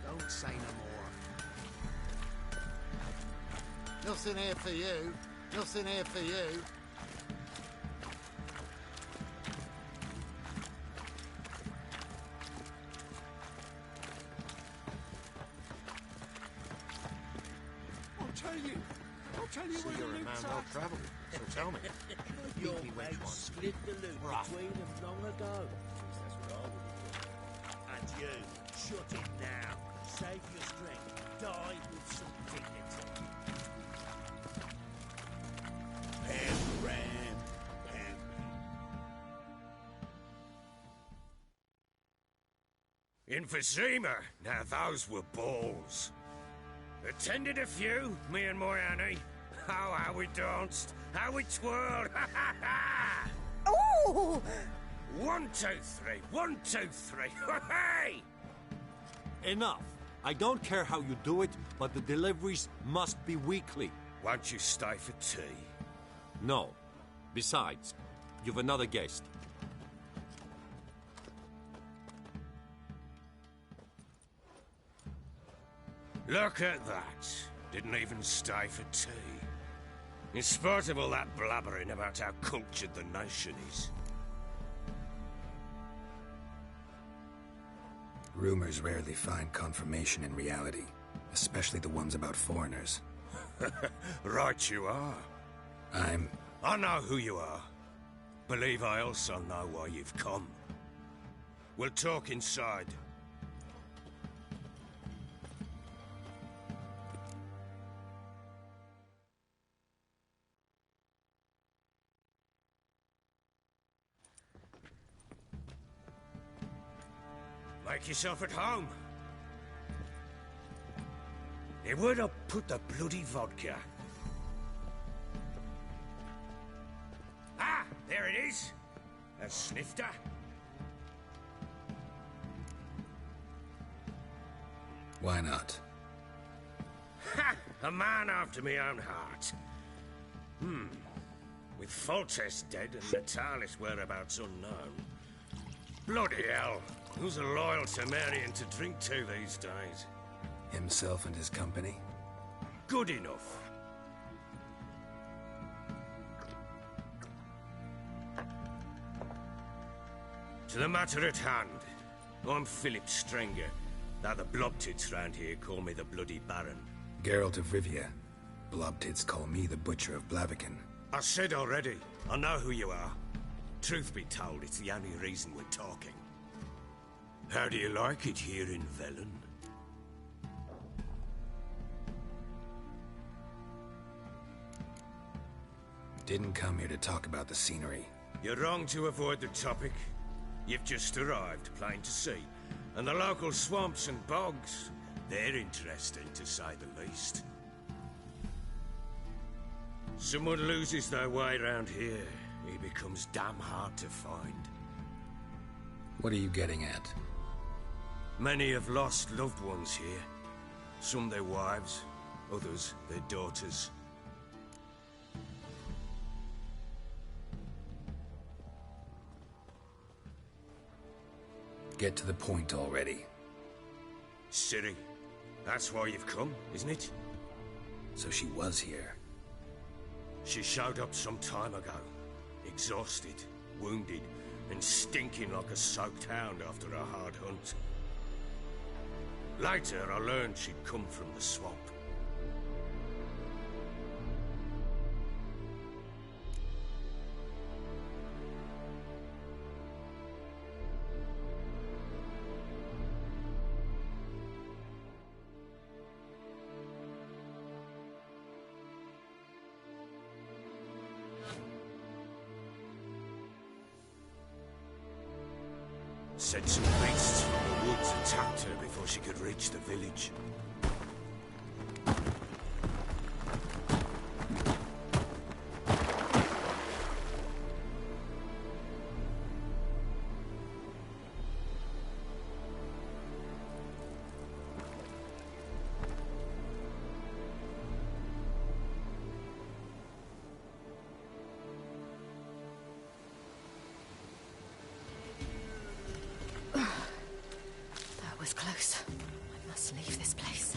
Don't say no more. Nothing here for you. Nothing here for you. I'll tell you where you're a man well travelled, so tell me. Your Beat me which mate one. split the loot We're off. between them long ago. That's what I would have done. And you, shut it now. Save your strength. Die with some dignity. Pam, ram, pam. Emphysema. Now those were balls. Attended a few, me and my Annie. Oh, how we danced, how we twirled. Oh! 1, 2, 3. 1, 2, 3. Hey! Enough. I don't care how you do it, but the deliveries must be weekly. Won't you stay for tea? No. Besides, you've another guest. Look at that. Didn't even stay for tea. In spite of all that blabbering about how cultured the nation is. Rumors rarely find confirmation in reality, especially the ones about foreigners. Right you are. I know who you are. Believe I also know why you've come. We'll talk inside. Make yourself at home. Hey, where'd I put the bloody vodka? Ah, there it is. A snifter. Why not? Ha! A man after my own heart. With Foltest dead and Natalis whereabouts unknown. Bloody hell. Who's loyal to Marion to drink to these days? Himself and his company? Good enough. To the matter at hand. I'm Philip Strenger. Now the Blobtits round here call me the Bloody Baron. Geralt of Rivia. Blobtits call me the Butcher of Blaviken. I said already, I know who you are. Truth be told, it's the only reason we're talking. How do you like it here in Velen? Didn't come here to talk about the scenery. You're wrong to avoid the topic. You've just arrived, plain to see. And the local swamps and bogs, they're interesting to say the least. Someone loses their way around here, he becomes damn hard to find. What are you getting at? Many have lost loved ones here. Some their wives, others their daughters. Get to the point already. Ciri, that's why you've come, isn't it? So she was here. She showed up some time ago. Exhausted, wounded, and stinking like a soaked hound after a hard hunt. Later, I learned she'd come from the swamp. Said some beasts from the woods attacked her before she could reach the village. That was close. I must leave this place.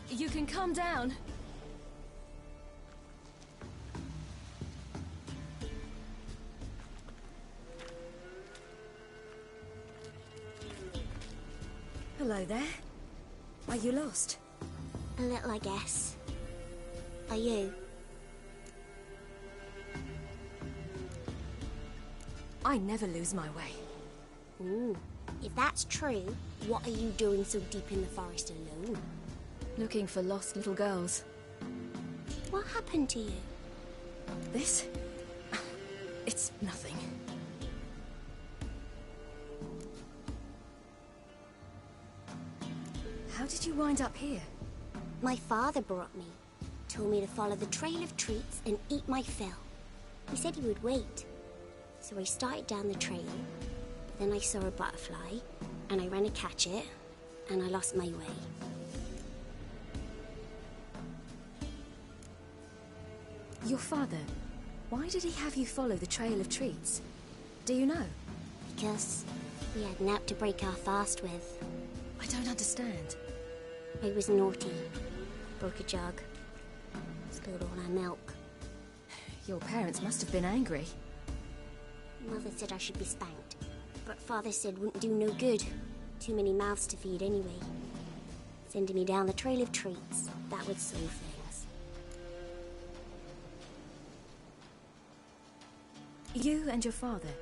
You can calm down. Hello there. Are you lost? A little, I guess. Are you? I never lose my way. Ooh. If that's true, what are you doing so deep in the forest alone? Looking for lost little girls. What happened to you? This? It's nothing. How did you wind up here? My father brought me. Told me to follow the trail of treats and eat my fill. He said he would wait. So I started down the trail. Then I saw a butterfly, and I ran to catch it, and I lost my way. Your father, why did he have you follow the trail of treats? Do you know? Because we had naught to break our fast with. I don't understand. I was naughty. Broke a jug. Spilled all our milk. Your parents must have been angry. Mother said I should be spanked. But Father said wouldn't do no good. Too many mouths to feed anyway. Sending me down the trail of treats. That would solve things. You and your father,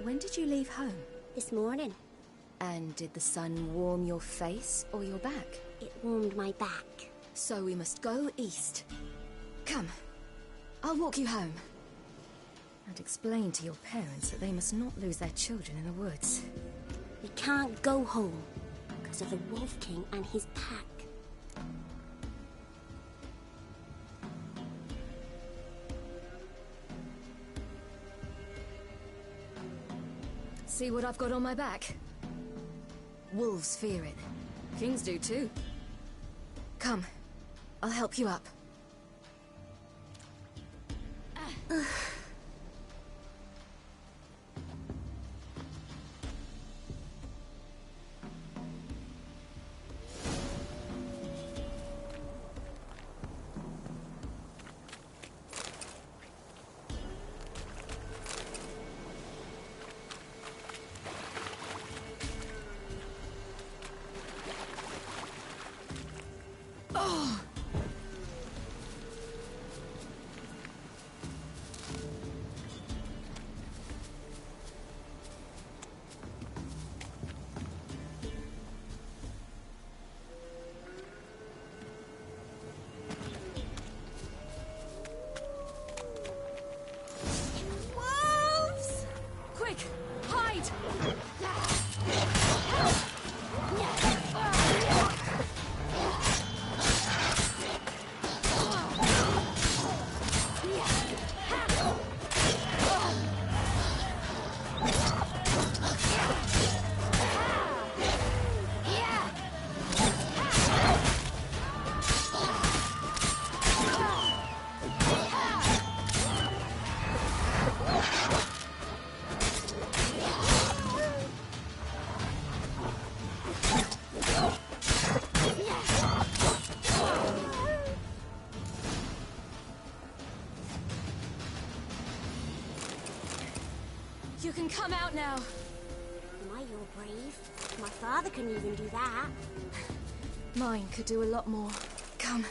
when did you leave home? This morning. And did the sun warm your face or your back? It warmed my back. So we must go east. Come, I'll walk you home. And explain to your parents that they must not lose their children in the woods. We can't go home because of the Wolf King and his pack. see what I've got on my back? Wolves fear it. Kings do too. Come, I'll help you up. You can come out now. My, you're brave. My father can even do that. Mine could do a lot more. Come.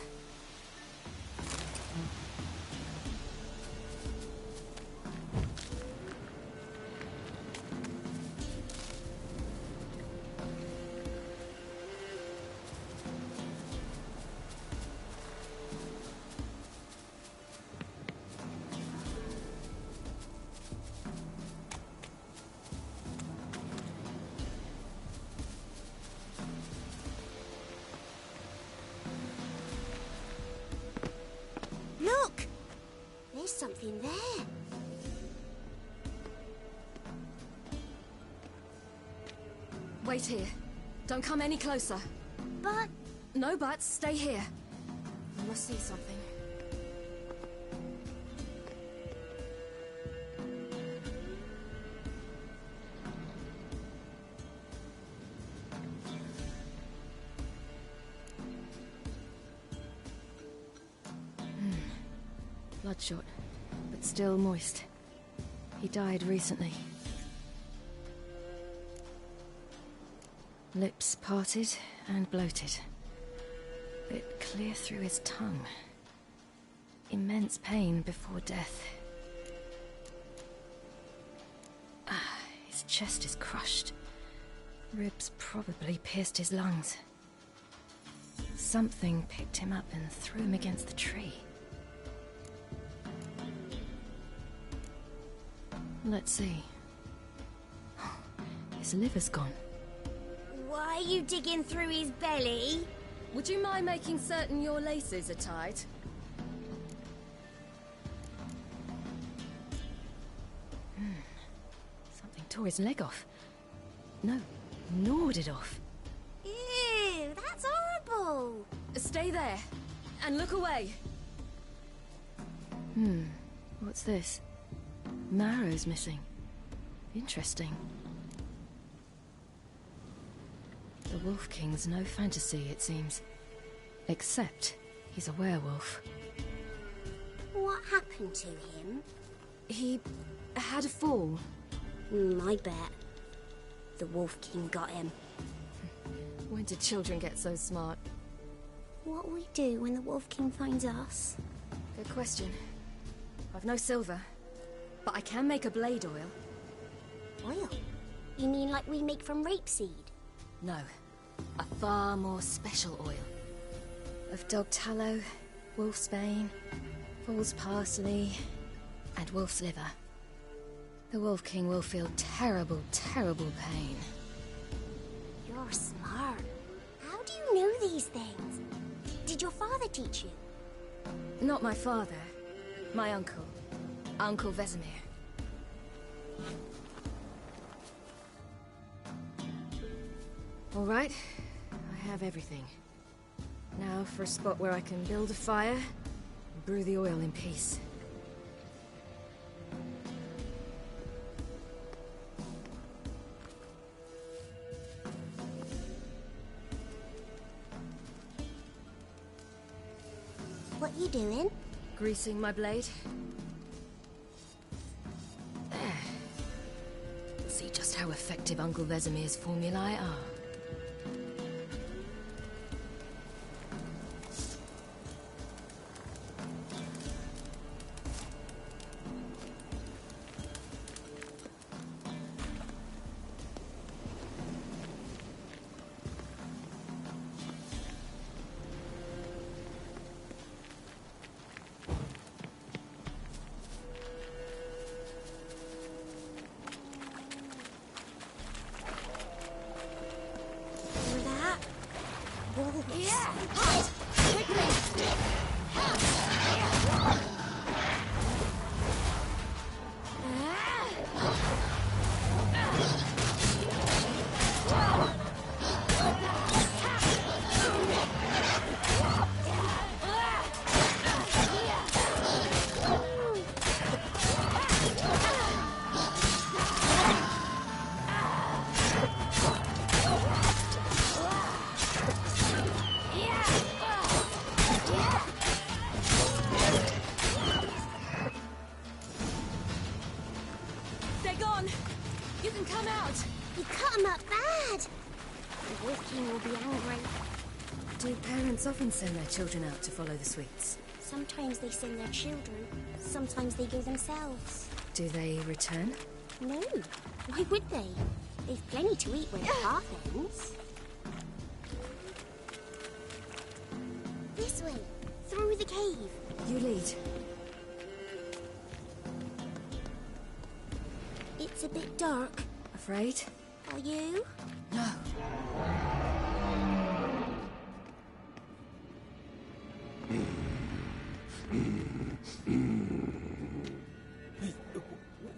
Look! There's something there. Wait here. Don't come any closer. But... No buts. Stay here. I must see something. Bloodshot, but still moist. He died recently. Lips parted and bloated. Bit clear through his tongue. Immense pain before death. His chest is crushed. Ribs probably pierced his lungs. Something picked him up and threw him against the tree. Let's see. His liver's gone. Why are you digging through his belly? Would you mind making certain your laces are tied? Something tore his leg off. No, gnawed it off. Ew, that's horrible. Stay there, and look away. What's this? Marrow's missing. Interesting. The Wolf King's no fantasy, it seems. Except he's a werewolf. What happened to him? He had a fall. I bet. The Wolf King got him. When did children get so smart? What'll we do when the Wolf King finds us? Good question. I've no silver, but I can make a blade oil. Oil? You mean like we make from rapeseed? No, a far more special oil. Of dog tallow, wolf's bane, foal's parsley, and wolf's liver. The Wolf King will feel terrible, terrible pain. You're smart. How do you know these things? Did your father teach you? Not my father. My uncle. Uncle Vesemir. All right, I have everything. Now for a spot where I can build a fire and brew the oil in peace. What you doing? Greasing my blade. There. See just how effective Uncle Vesemir's formulae are. Often send their children out to follow the sweets. Sometimes they send their children, sometimes they go themselves. Do they return? No. Why would they? They've plenty to eat where the path ends. This way, through the cave. You lead. It's a bit dark. Afraid? Are you? No.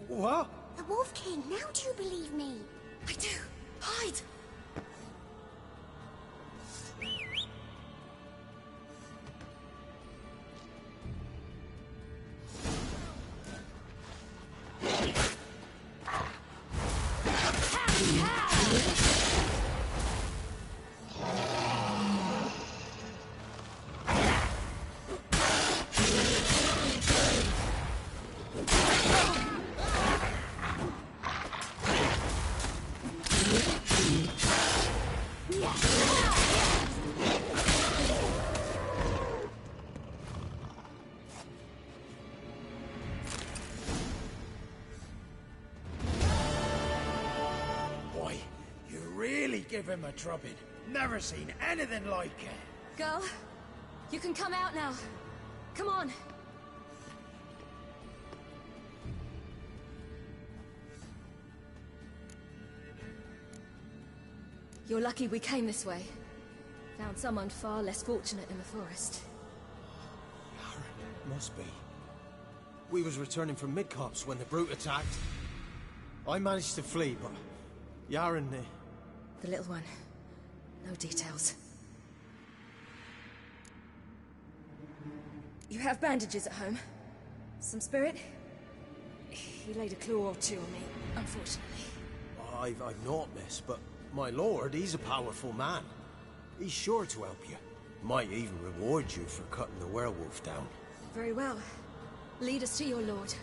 What? The Wolf King, now do you believe me? I do. Hide! Give him a drubbing. Never seen anything like it. Girl, you can come out now. Come on. You're lucky we came this way. Found someone far less fortunate in the forest. Must be. We was returning from Midcopse when the brute attacked. I managed to flee, but Yaren... The little one. No details. You have bandages at home? Some spirit? He laid a claw or two on me, unfortunately. I've not, miss, but my lord, he's a powerful man. He's sure to help you. Might even reward you for cutting the werewolf down. Very well. Lead us to your lord.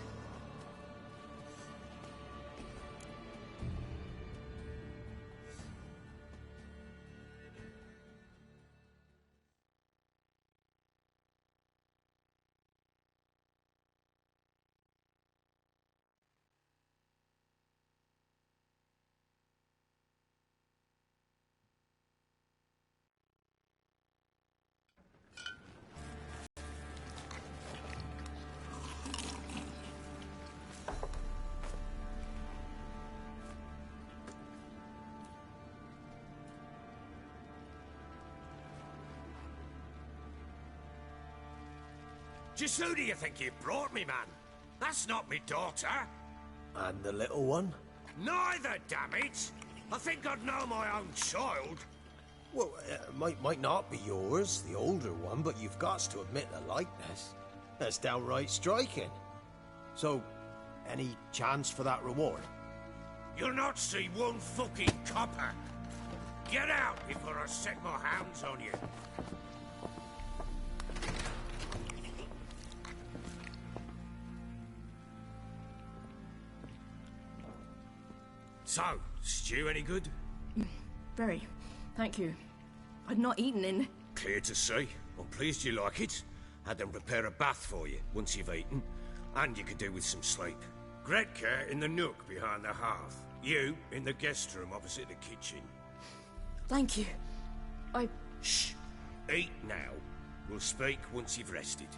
Just who do you think you brought me, man? That's not me daughter. And the little one? Neither, damn it! I think I'd know my own child. Well, might not be yours, the older one, but you've got to admit the likeness. That's downright striking. So, any chance for that reward? You'll not see one fucking copper. Get out before I set my hounds on you. So, stew any good? Very. Thank you. I'd not eaten in... Clear to see. I'm pleased you like it. Had them prepare a bath for you once you've eaten. And you could do with some sleep. Gretka in the nook behind the hearth. You in the guest room opposite the kitchen. Thank you. Shh. Eat now. We'll speak once you've rested.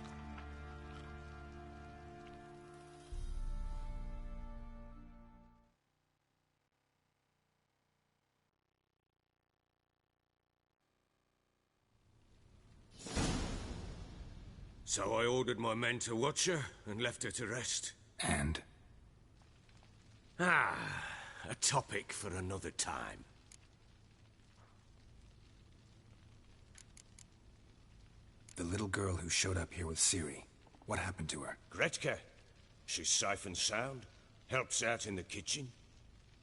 So I ordered my men to watch her and left her to rest. And? A topic for another time. The little girl who showed up here with Ciri. What happened to her? Gretka. She's safe and sound. Helps out in the kitchen.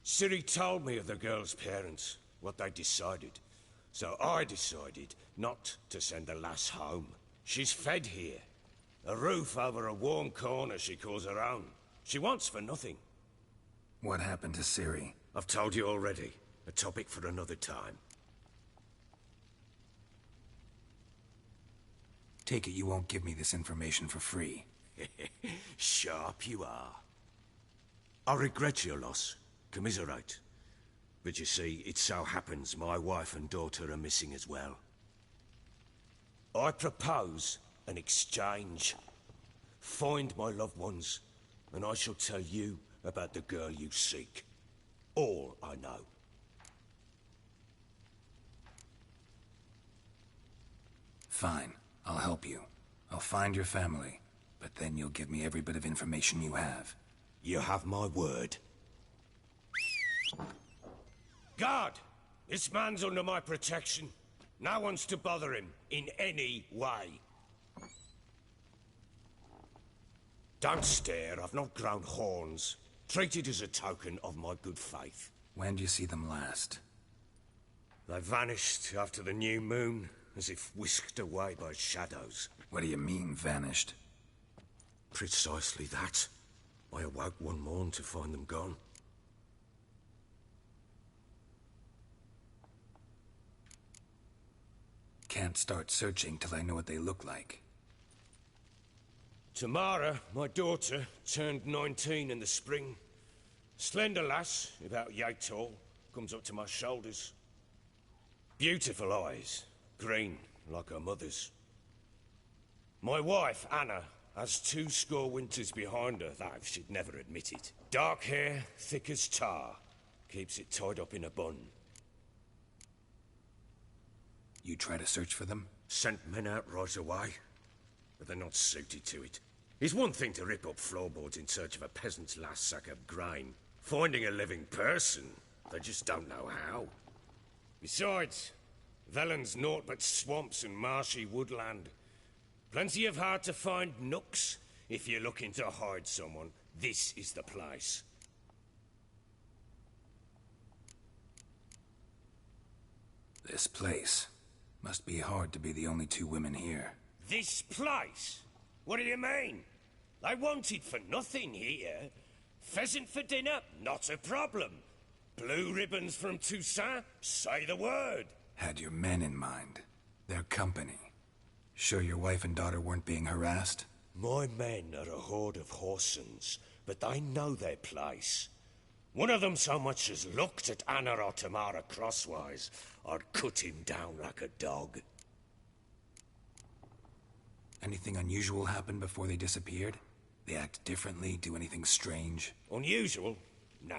Ciri told me of the girl's parents, what they decided. So I decided not to send the lass home. She's fed here. A roof over a warm corner she calls her own. She wants for nothing. What happened to Ciri? I've told you already. A topic for another time. Take it you won't give me this information for free. Sharp you are. I regret your loss. Commiserate. But you see, it so happens my wife and daughter are missing as well. I propose an exchange. Find my loved ones, and I shall tell you about the girl you seek. All I know. Fine. I'll help you. I'll find your family, but then you'll give me every bit of information you have. You have my word. Guard! This man's under my protection. No one's to bother him in any way. Don't stare, I've not grown horns. Treat it as a token of my good faith. When do you see them last? They vanished after the new moon, as if whisked away by shadows. What do you mean, vanished? Precisely that. I awoke one morn to find them gone. Can't start searching till I know what they look like. Tamara, my daughter, turned 19 in the spring. Slender lass, about yay tall, comes up to my shoulders. Beautiful eyes, green like her mother's. My wife, Anna, has 20 winters behind her, though she'd never admit it. Dark hair, thick as tar, keeps it tied up in a bun. You try to search for them? Sent men out right away, but they're not suited to it. It's one thing to rip up floorboards in search of a peasant's last sack of grain. Finding a living person, they just don't know how. Besides, Velen's naught but swamps and marshy woodland. Plenty of hard-to-find nooks. If you're looking to hide someone, this is the place. This place. Must be hard to be the only 2 women here. This place? What do you mean? They wanted for nothing here. Pheasant for dinner? Not a problem. Blue ribbons from Toussaint? Say the word. Had your men in mind. Their company. Sure your wife and daughter weren't being harassed? My men are a horde of whoresons, but they know their place. One of them so much as looked at Anna or Tamara crosswise, I'd cut him down like a dog. Anything unusual happen before they disappeared? They act differently, do anything strange? Unusual? No.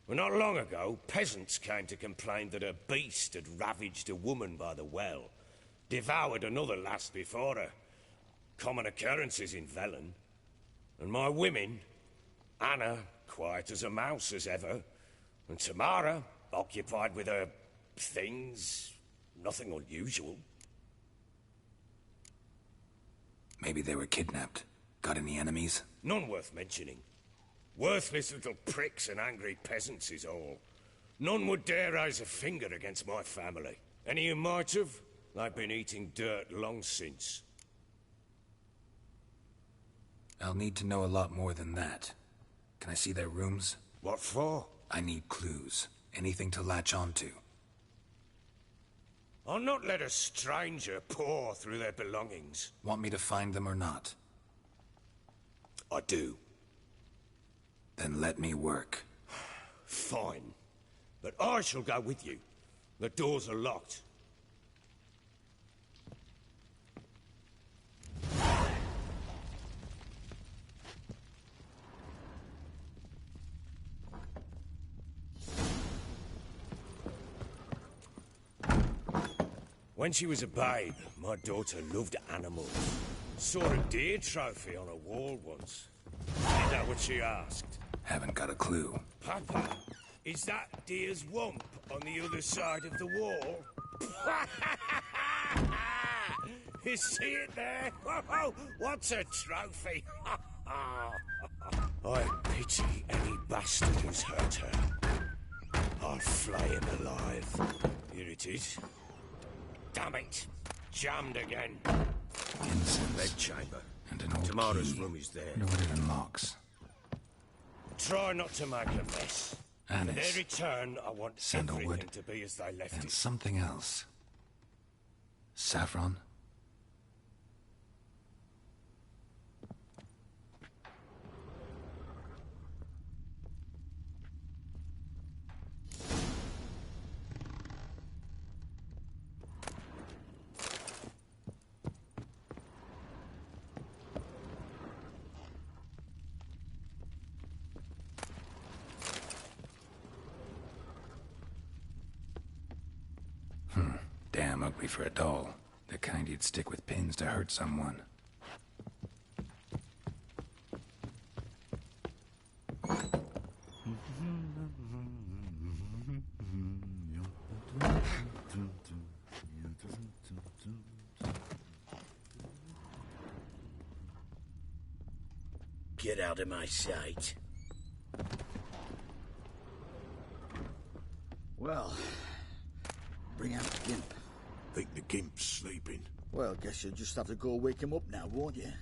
Well, not long ago, peasants came to complain that a beast had ravaged a woman by the well. Devoured another lass before her. Common occurrences in Velen. And my women, Anna, quiet as a mouse as ever, and Tamara, occupied with her things. Nothing unusual. Maybe they were kidnapped. Got any enemies? None worth mentioning. Worthless little pricks and angry peasants is all. None would dare raise a finger against my family. Any who might have, they've been eating dirt long since. I'll need to know a lot more than that. Can I see their rooms? What for? I need clues. Anything to latch onto. I'll not let a stranger pore through their belongings. Want me to find them or not? I do. Then let me work. Fine. But I shall go with you. The doors are locked. When she was a babe, my daughter loved animals. Saw a deer trophy on a wall once. Is that what she asked? Haven't got a clue. Papa, is that deer's wump on the other side of the wall? You see it there? Whoa, what's a trophy? I pity any bastard who's hurt her. I'll flay him alive. Here it is. Damn it! Jammed again. Incense. Bedchamber. And an old Tamara's key. room is there. Know what it unlocks. Try not to make a mess. Anise. For their return, I want Sandalwood. everything to be as they left And it. something else. Saffron? Damn ugly for a doll. The kind you'd stick with pins to hurt someone. Get out of my sight. Well, bring out the Gimp. Think the Gimp's sleeping. Well, guess you'll just have to go wake him up now, won't you?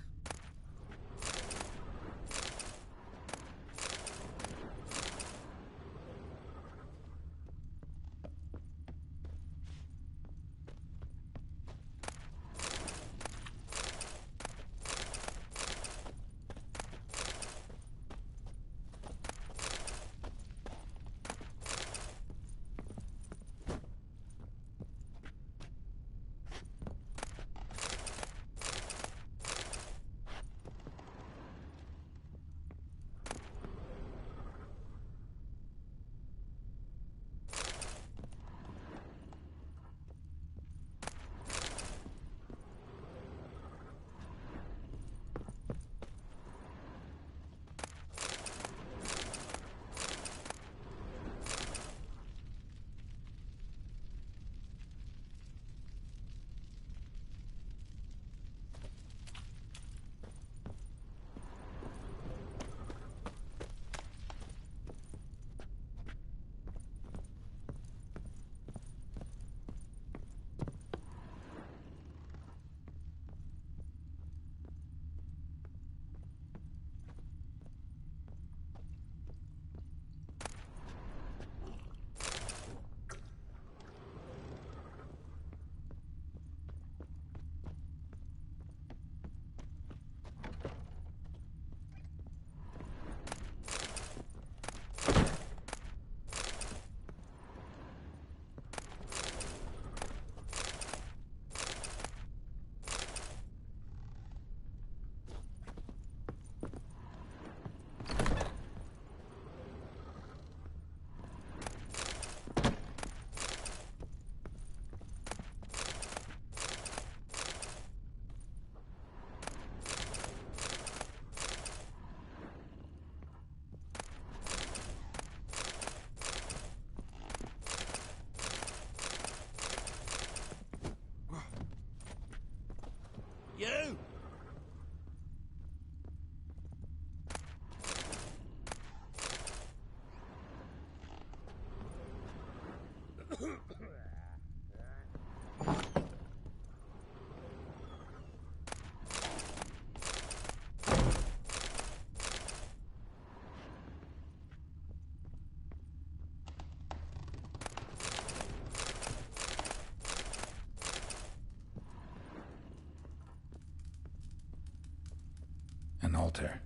An altar.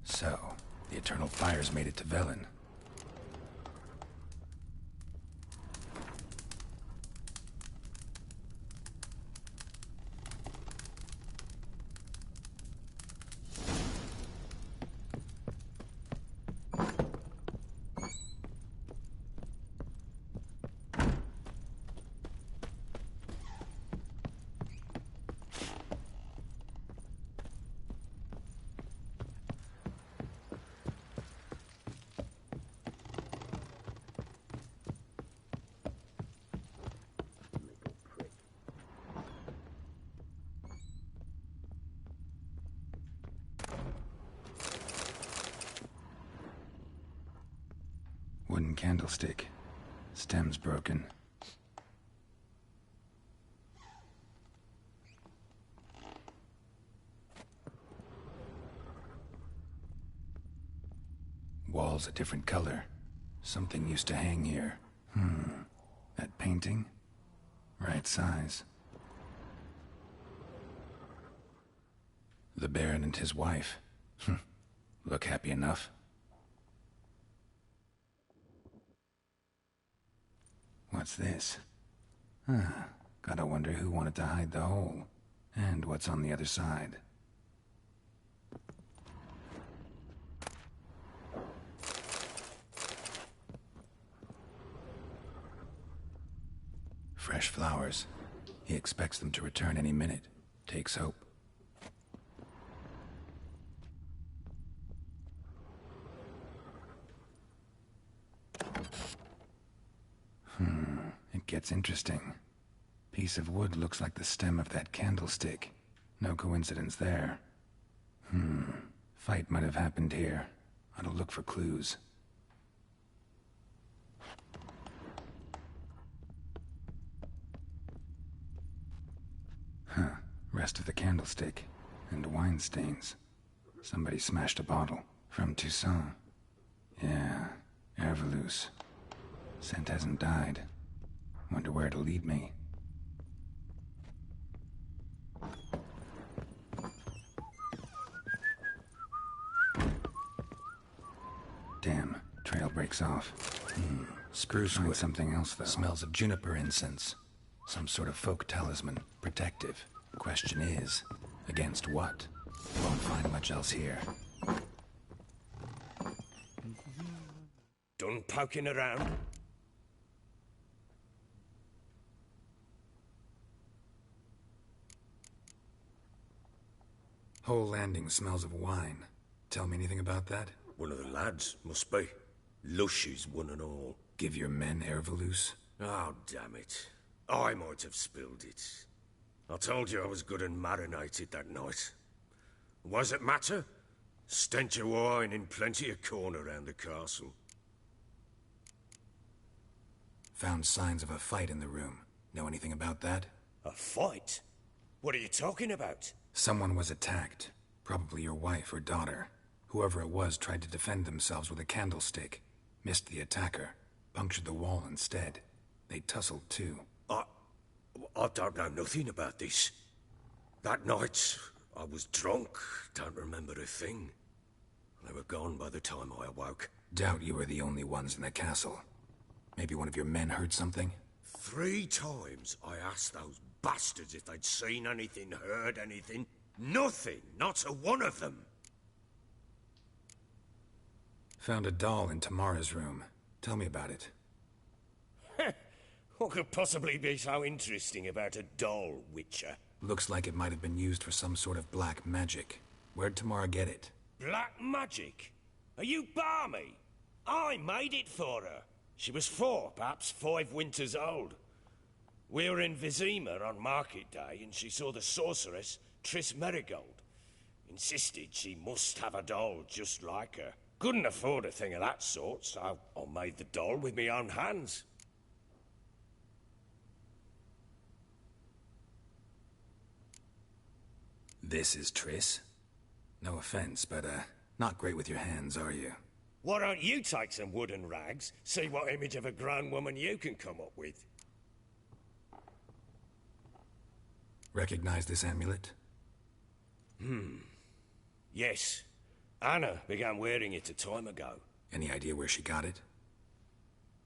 So, the Eternal Fires made it to Velen. Wooden candlestick. Stem's broken. Wall's a different color. Something used to hang here. That painting? Right size. The Baron and his wife. Look happy enough. What's this? Gotta wonder who wanted to hide the hole. And what's on the other side. Fresh flowers. He expects them to return any minute. Takes hope. It gets interesting. Piece of wood looks like the stem of that candlestick. No coincidence there. Fight might have happened here. Ought to look for clues. Rest of the candlestick. And wine stains. Somebody smashed a bottle. From Toussaint. Yeah, Ervelus. Scent hasn't died. Wonder where it'll lead me. Damn, trail breaks off. Spruce wood. Something else, though. Smells of juniper incense. Some sort of folk talisman. Protective. Question is, against what? Won't find much else here. Done poking around? Whole landing smells of wine. Tell me anything about that? One of the lads, must be. Lushes, one and all. Give your men Ervelus? Oh, damn it. I might have spilled it. I told you I was good and marinated that night. What does it matter? Stench of wine in plenty of corn around the castle. Found signs of a fight in the room. Know anything about that? A fight? What are you talking about? Someone was attacked. Probably your wife or daughter. Whoever it was tried to defend themselves with a candlestick. Missed the attacker. Punctured the wall instead. They tussled too. I don't know nothing about this. That night, I was drunk. Don't remember a thing. They were gone by the time I awoke. Doubt you were the only ones in the castle. Maybe one of your men heard something? 3 times I asked those bastards if they'd seen anything, heard anything. Nothing. Not a one of them. Found a doll in Tamara's room. Tell me about it. What could possibly be so interesting about a doll, Witcher? Looks like it might have been used for some sort of black magic. Where'd Tamara get it? Black magic? Are you balmy? I made it for her. She was 4, perhaps 5 winters old. We were in Vizima on market day, and she saw the sorceress, Triss Merigold. Insisted she must have a doll just like her. Couldn't afford a thing of that sort, so I made the doll with my own hands. This is Triss? No offense, but, not great with your hands, are you? Why don't you take some wooden rags, see what image of a grown woman you can come up with? Recognize this amulet? Yes. Anna began wearing it a time ago. Any idea where she got it?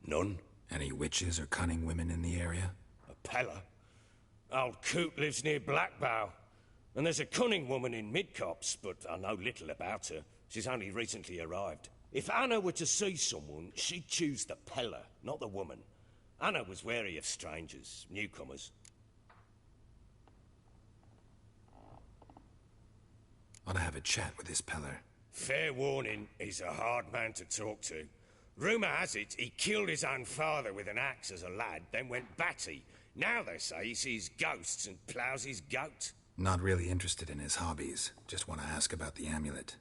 None. Any witches or cunning women in the area? A Pella? Old Coot lives near Blackbow. And there's a cunning woman in Midcopse, but I know little about her. She's only recently arrived. If Anna were to see someone, she'd choose the Pella, not the woman. Anna was wary of strangers, newcomers. Ought to have a chat with this Peller. Fair warning, he's a hard man to talk to. Rumour has it he killed his own father with an axe as a lad, then went batty. Now they say he sees ghosts and ploughs his goat. Not really interested in his hobbies. Just want to ask about the amulet.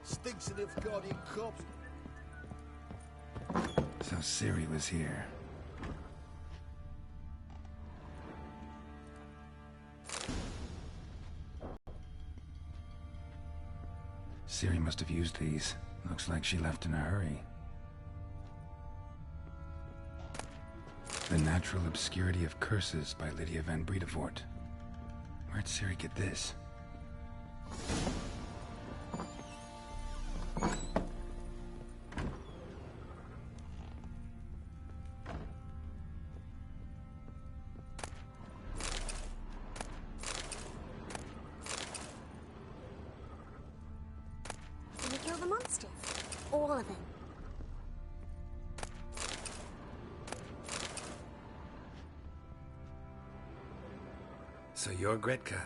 Stinks of guardian corpse. So Ciri was here. Ciri must have used these. Looks like she left in a hurry. The Natural Obscurity of Curses by Lydia van Bredevoort. Where'd Ciri get this? Did you kill the monsters? All of them. So you're Gretka.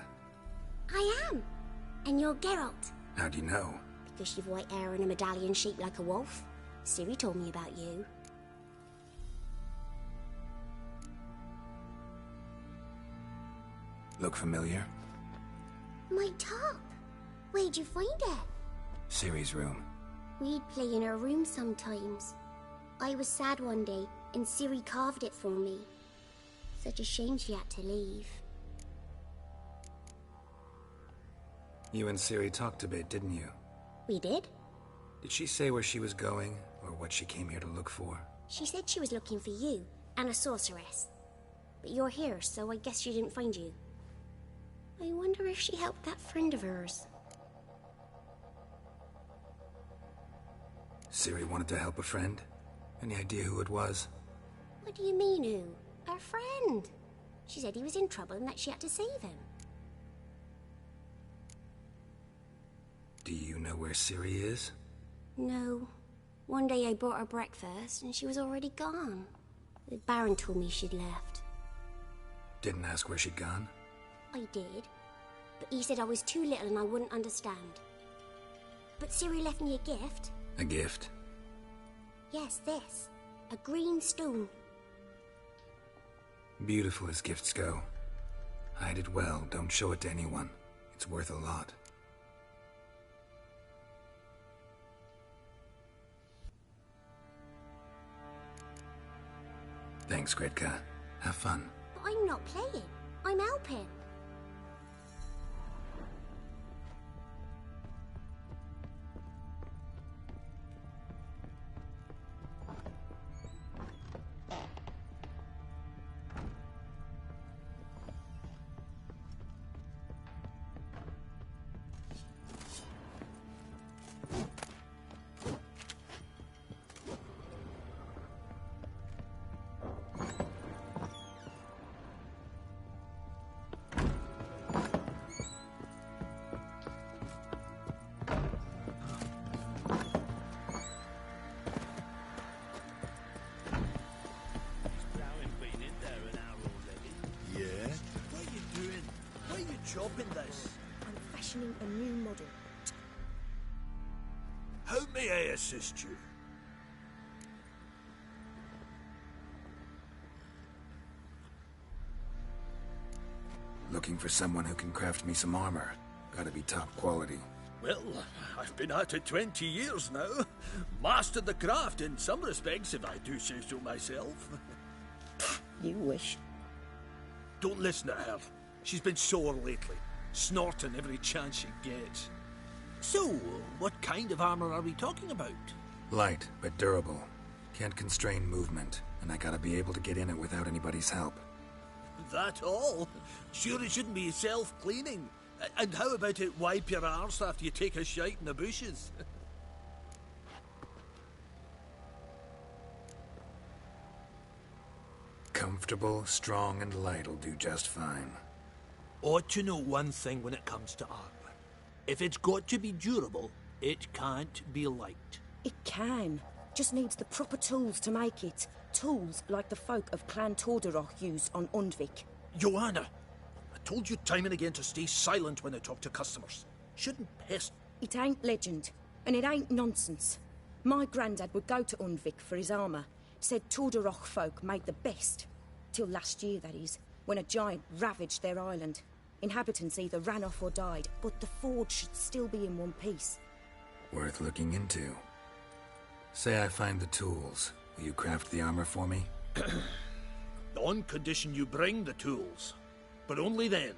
I am. And you're Geralt. How do you know? Because you've white hair and a medallion shaped like a wolf. Ciri told me about you. Look familiar? My top. Where'd you find it? Ciri's room. We'd play in her room sometimes. I was sad one day, and Ciri carved it for me. Such a shame she had to leave. You and Ciri talked a bit, didn't you? We did? Did she say where she was going, or what she came here to look for? She said she was looking for you, and a sorceress. But you're here, so I guess she didn't find you. I wonder if she helped that friend of hers. Ciri wanted to help a friend? Any idea who it was? What do you mean, who? Our friend. She said he was in trouble and that she had to save him. Do you know where Ciri is? No. One day I bought her breakfast and she was already gone. The Baron told me she'd left. Didn't ask where she'd gone? I did. But he said I was too little and I wouldn't understand. But Ciri left me a gift. A gift? Yes, this. A green stone. Beautiful as gifts go. Hide it well, don't show it to anyone. It's worth a lot. Thanks, Gretka. Have fun. But I'm not playing. I'm helping. Chopping this. I'm fashioning a new model. How may I assist you? Looking for someone who can craft me some armor. Gotta be top quality. Well, I've been at it 20 years now. Mastered the craft in some respects, if I do say so myself. You wish. Don't listen to her. She's been sore lately, snorting every chance she gets. So, what kind of armor are we talking about? Light, but durable. Can't constrain movement, and I gotta be able to get in it without anybody's help. That all? Sure it shouldn't be self-cleaning. And how about it wipe your arse after you take a shite in the bushes? Comfortable, strong, and light'll do just fine. Ought to know one thing when it comes to armor. If it's got to be durable, it can't be light. It can. Just needs the proper tools to make it. Tools like the folk of Clan Torderoch use on Undvik. Joanna, I told you time and again to stay silent when I talk to customers. Shouldn't pest. It ain't legend, and it ain't nonsense. My granddad would go to Undvik for his armour. Said Torderoch folk made the best. Till last year, that is, when a giant ravaged their island. Inhabitants either ran off or died, but the forge should still be in one piece. Worth looking into. Say I find the tools. Will you craft the armor for me? On condition you bring the tools. But only then.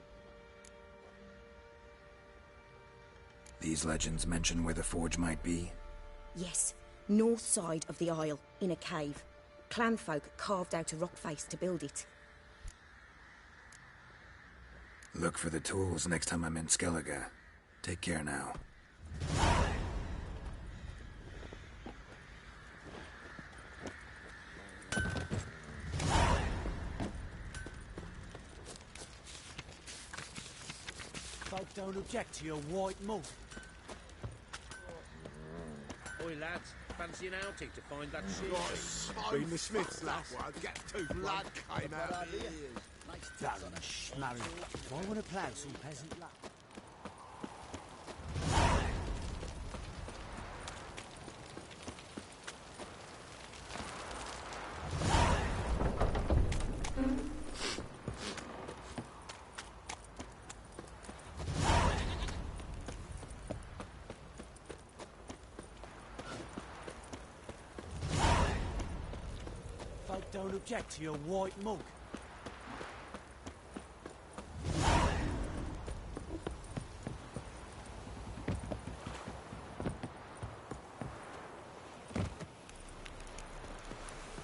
These legends mention where the forge might be? Yes, north side of the isle, in a cave. Clanfolk carved out a rock face to build it. Look for the tools next time I'm in Skellige. Take care now. Folk don't object to your white mug. Oi, lads, fancy an outing to find that shit? Been the Smiths last one. Get two blood came out of here. Darren Schmarry. Why want to plough some peasant luck? Folk don't object to your white mug.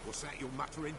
What's that you're muttering?